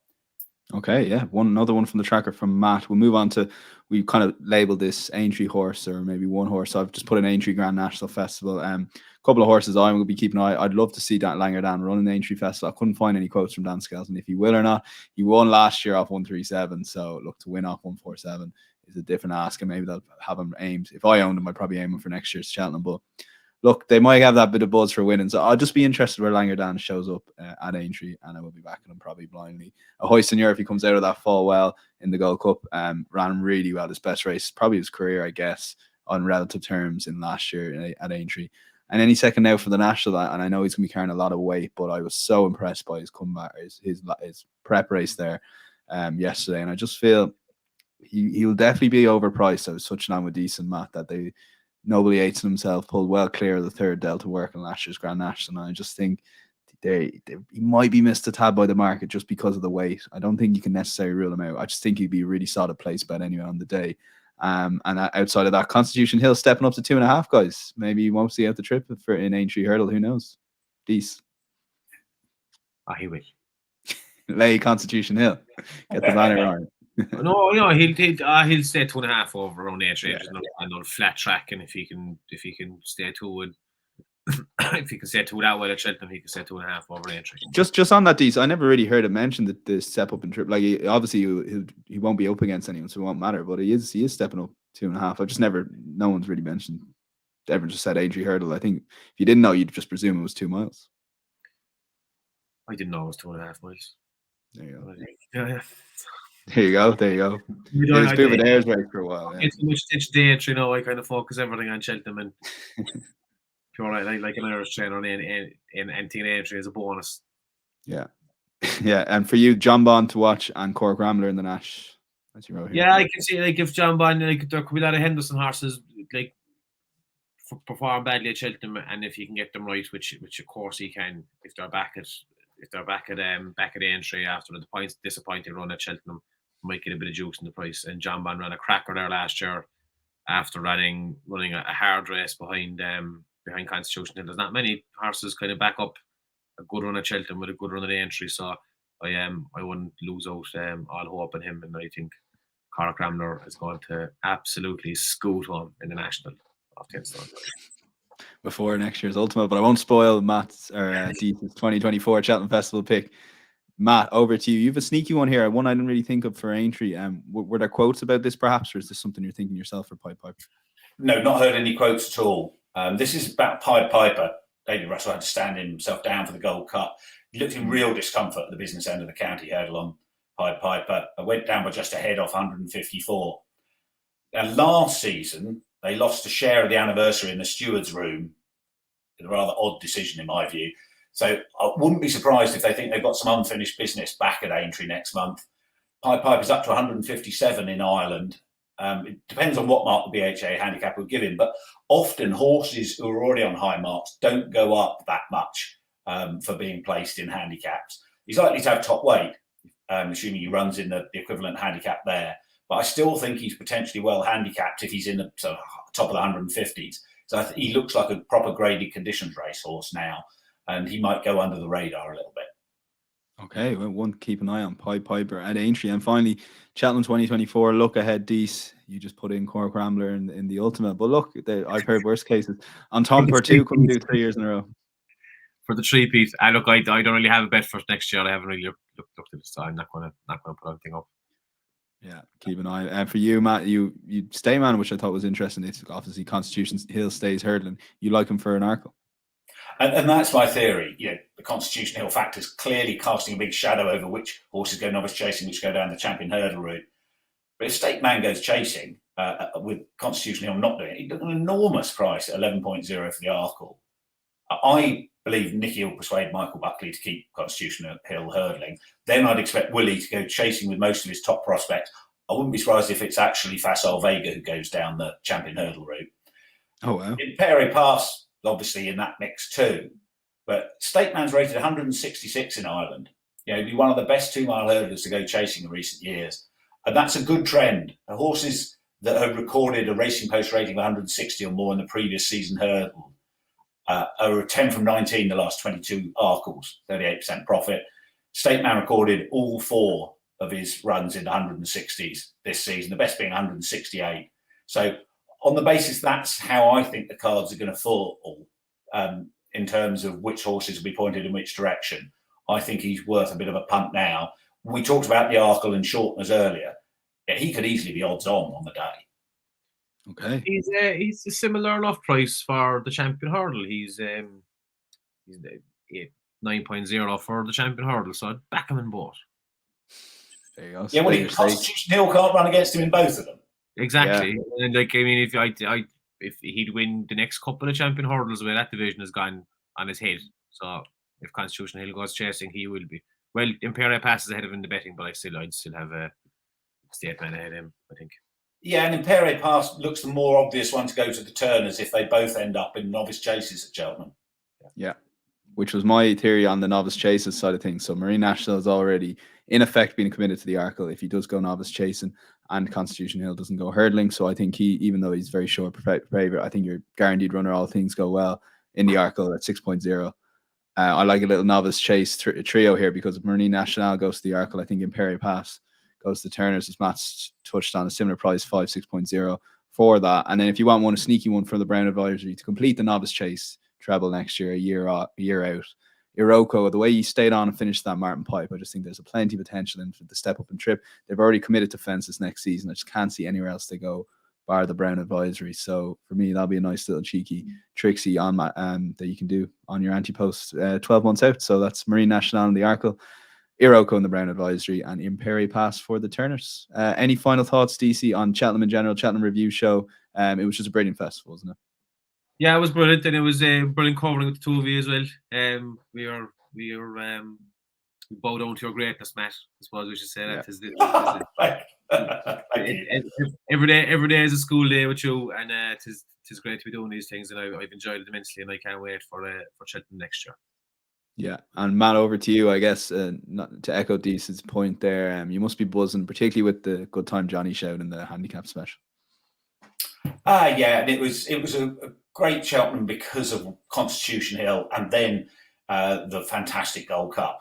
Okay, yeah. Another one from the tracker from Matt. We'll move on to, we kind of labeled this Aintree horse, or maybe one horse. So I've just put an Aintree Grand National Festival. A couple of horses I'm going to be keeping an eye. I'd love to see Dan Langer run the Aintree Festival. I couldn't find any quotes from Dan Skelton if he will or not. He won last year off 137. So look, to win off 147 is a different ask, and maybe they'll have him aimed. If I owned him, I'd probably aim him for next year's Cheltenham. But look, they might have that bit of buzz for winning. So I'll just be interested where Langer shows up at Aintree, and I will be backing him probably blindly. Ahoy Senior, if he comes out of that fall well in the Gold Cup, ran really well. His best race, probably his career, I guess, on relative terms in last year at Aintree. And any second now for the National, and I know he's going to be carrying a lot of weight, but I was so impressed by his comeback, his prep race there yesterday. And I just feel he'll definitely be overpriced. I was touching on with Decent Matt that they Nobly Yates and himself pulled well clear of the third Delta work in last year's Grand National. And I just think he might be missed a tad by the market just because of the weight. I don't think you can necessarily rule him out. I just think he'd be a really solid place bet anyway on the day. And outside of that, Constitution Hill stepping up to 2.5, guys. Maybe you won't see out the trip for in Aintree Hurdle. Who knows? Dees. He will. Lay Constitution Hill. Get the banner on. No, he'll stay 2.5 over around Aintree. There's another flat track, and if he can stay to it, if he can stay to that well at Cheltenham, he can stay 2.5 over Aintree. Just on that, Dees, I never really heard him mention the step up in trip. Like obviously he won't be up against anyone, so it won't matter. But he is stepping up 2.5. I just no one's really mentioned. Everyone just said Aintree Hurdle. I think if you didn't know, you'd just presume it was 2 miles. I didn't know it was 2.5 miles. There you go. Yeah. There you go. It was a bit of an airs race for a while. Yeah. It's too much stitch the Aintree now. I kind of focus everything on Cheltenham, and pure like an Irish trainer in Aintree as a bonus. Yeah. Yeah. And for you, John Bond to watch and Cork Rambler in the Nash. As you wrote here. Yeah, I can see if John Bond, there could be a lot of Henderson horses perform badly at Cheltenham, and if he can get them right, which of course he can, if they're back at Aintree after the disappointing run at Cheltenham, might get a bit of juice in the price. And John Bond ran a cracker there last year. after running a hard race behind Constitution Hill. There's not many horses kind of back up a good run at Cheltenham with a good run at Aintree, so I wouldn't lose out all hope on him, and I think Cork Ramler is going to absolutely scoot on in the national off 10 stone. Before next year's Ultimate, but I won't spoil Matt's or Deasy's 2024 Cheltenham Festival pick. Matt, over to you. You have a sneaky one here, one I didn't really think of for Aintree. Were there quotes about this perhaps, or is this something you're thinking yourself for Pied Piper? No, not heard any quotes at all. This is about Pied Piper. David Russell had to stand himself down for the Gold Cup. He looked in real discomfort at the business end of the county hurdle on Pied Piper. I went down by just a head off 154. Now, last season, they lost a share of the anniversary in the steward's room. A rather odd decision, in my view. So I wouldn't be surprised if they think they've got some unfinished business back at Aintree next month. Pied Piper's up to 157 in Ireland. It depends on what mark the BHA handicap will give him, but often horses who are already on high marks don't go up that much for being placed in handicaps. He's likely to have top weight, assuming he runs in the equivalent handicap there. But I still think he's potentially well handicapped if he's in the top of the 150s. So he looks like a proper graded conditions racehorse now, and he might go under the radar a little bit. Okay, well, one to keep an eye on, Pied Piper at Aintree. And finally, Cheltenham 2024, look ahead, Dees. You just put in Cork Rambler in the Ultimate. But look, I've heard worse cases. On Tom for 2, couldn't do 3 years in a row. For the three-peat, look, I don't really have a bet for next year. I haven't really looked at this, so I'm not going to put anything up. Yeah, keep an eye. And for you, Matt, you stay man, which I thought was interesting. It's obviously Constitution Hill stays hurdling. You like him for an Arkle. And that's my theory. The Constitution Hill factor is clearly casting a big shadow over which horses go novice chasing, which go down the champion hurdle route. But if Stake Man goes chasing with Constitution Hill not doing it, he got an enormous price at 11.0 for the Arkle. I believe Nicky will persuade Michael Buckley to keep Constitution Hill hurdling. Then I'd expect Willie to go chasing with most of his top prospects. I wouldn't be surprised if it's actually Facile Vega who goes down the champion hurdle route. Oh, wow. In Pere Pass, obviously in that mix too. But Stake Man's rated 166 in Ireland. He'd be one of the best 2-mile hurdlers to go chasing in recent years. And that's a good trend. The horses that have recorded a Racing Post rating of 160 or more in the previous season hurdle are 10 from 19 the last 22 Arkles, 38% profit. Stake Man recorded all 4 of his runs in the 160s this season, the best being 168. So on the basis, that's how I think the cards are going to fall in terms of which horses will be pointed in which direction. I think he's worth a bit of a punt now. We talked about the Arkle and Shorteners earlier. Yeah, he could easily be odds on the day. Okay. He's a similar enough price for the champion hurdle. He's 9.0 for the champion hurdle, so I'd back him in both. There you go. Yeah, well, Constitution Hill can't run against him in both of them. Exactly. Yeah. And if he'd win the next couple of champion hurdles where that division has gone on his head. So if Constitution Hill goes chasing, he will be. Well, Imperial passes ahead of him in the betting, but I'd still have a Stake Man ahead of him, I think. Yeah, and Imperial Pass looks the more obvious one to go to the Turners if they both end up in novice chases at Cheltenham. Yeah, which was my theory on the novice chases side of things. So Marine National is already, in effect, being committed to the Arkle if he does go novice chasing and Constitution Hill doesn't go hurdling. So I think he, even though he's very short favourite, I think you're guaranteed runner, all things go well, in the Arkle at 6.0. I like a little novice chase trio here because if Marine National goes to the Arkle, I think Imperial Pass goes to Turners, as Matt's touched on, a similar price, 6.0 for that. And then if you want a sneaky one for the Brown Advisory to complete the novice chase treble next year, a year out, Iroko, the way he stayed on and finished that Martin Pipe, I just think there's a plenty of potential in for the step up and trip. They've already committed to fences next season. I just can't see anywhere else they go bar the Brown Advisory. So for me, that'll be a nice little cheeky tricksy on that you can do on your Ante-Post 12 months out. So that's Marine National and the Arkle, Iroko and the Brown Advisory, and Imperi Pass for the Turners. Any final thoughts, DC, on Cheltenham in general, Cheltenham Review Show? It was just a brilliant festival, wasn't it? Yeah, it was brilliant, and it was brilliant covering with the two of you as well. We bow down to your greatness, Matt. I suppose we should say that. Every day is a school day with you, and it's great to be doing these things, and I've enjoyed it immensely, and I can't wait for Cheltenham next year. Yeah, and Matt, over to you, I guess, not to echo Deese's point there. You must be buzzing, particularly with the good time Johnny showed in the handicap special. Yeah, and it was a great Cheltenham because of Constitution Hill, and then the fantastic Gold Cup.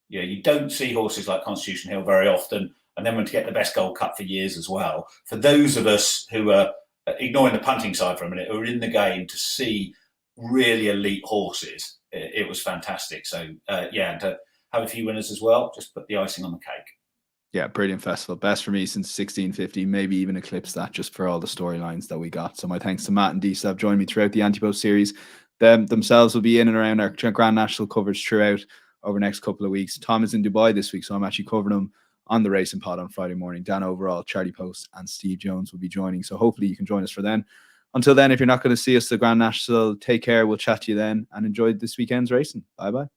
You don't see horses like Constitution Hill very often, and then to get the best Gold Cup for years as well. For those of us who are ignoring the punting side for a minute, who are in the game to see really elite horses, it was fantastic. So and to have a few winners as well, just put the icing on the cake. Yeah, brilliant festival. Best for me since 1650, maybe even eclipse that, just for all the storylines that we got. So my thanks to Matt and Deasy that have joined me throughout the Ante-Post series. Themselves will be in and around our Grand National coverage throughout over the next couple of weeks. Tom is in Dubai this week, so I'm actually covering him on the Racing Pod on Friday morning. Dan Overall, Charlie Post, and Steve Jones will be joining. So hopefully you can join us for then. Until then, if you're not going to see us at the Grand National, take care. We'll chat to you then, and enjoy this weekend's racing. Bye-bye.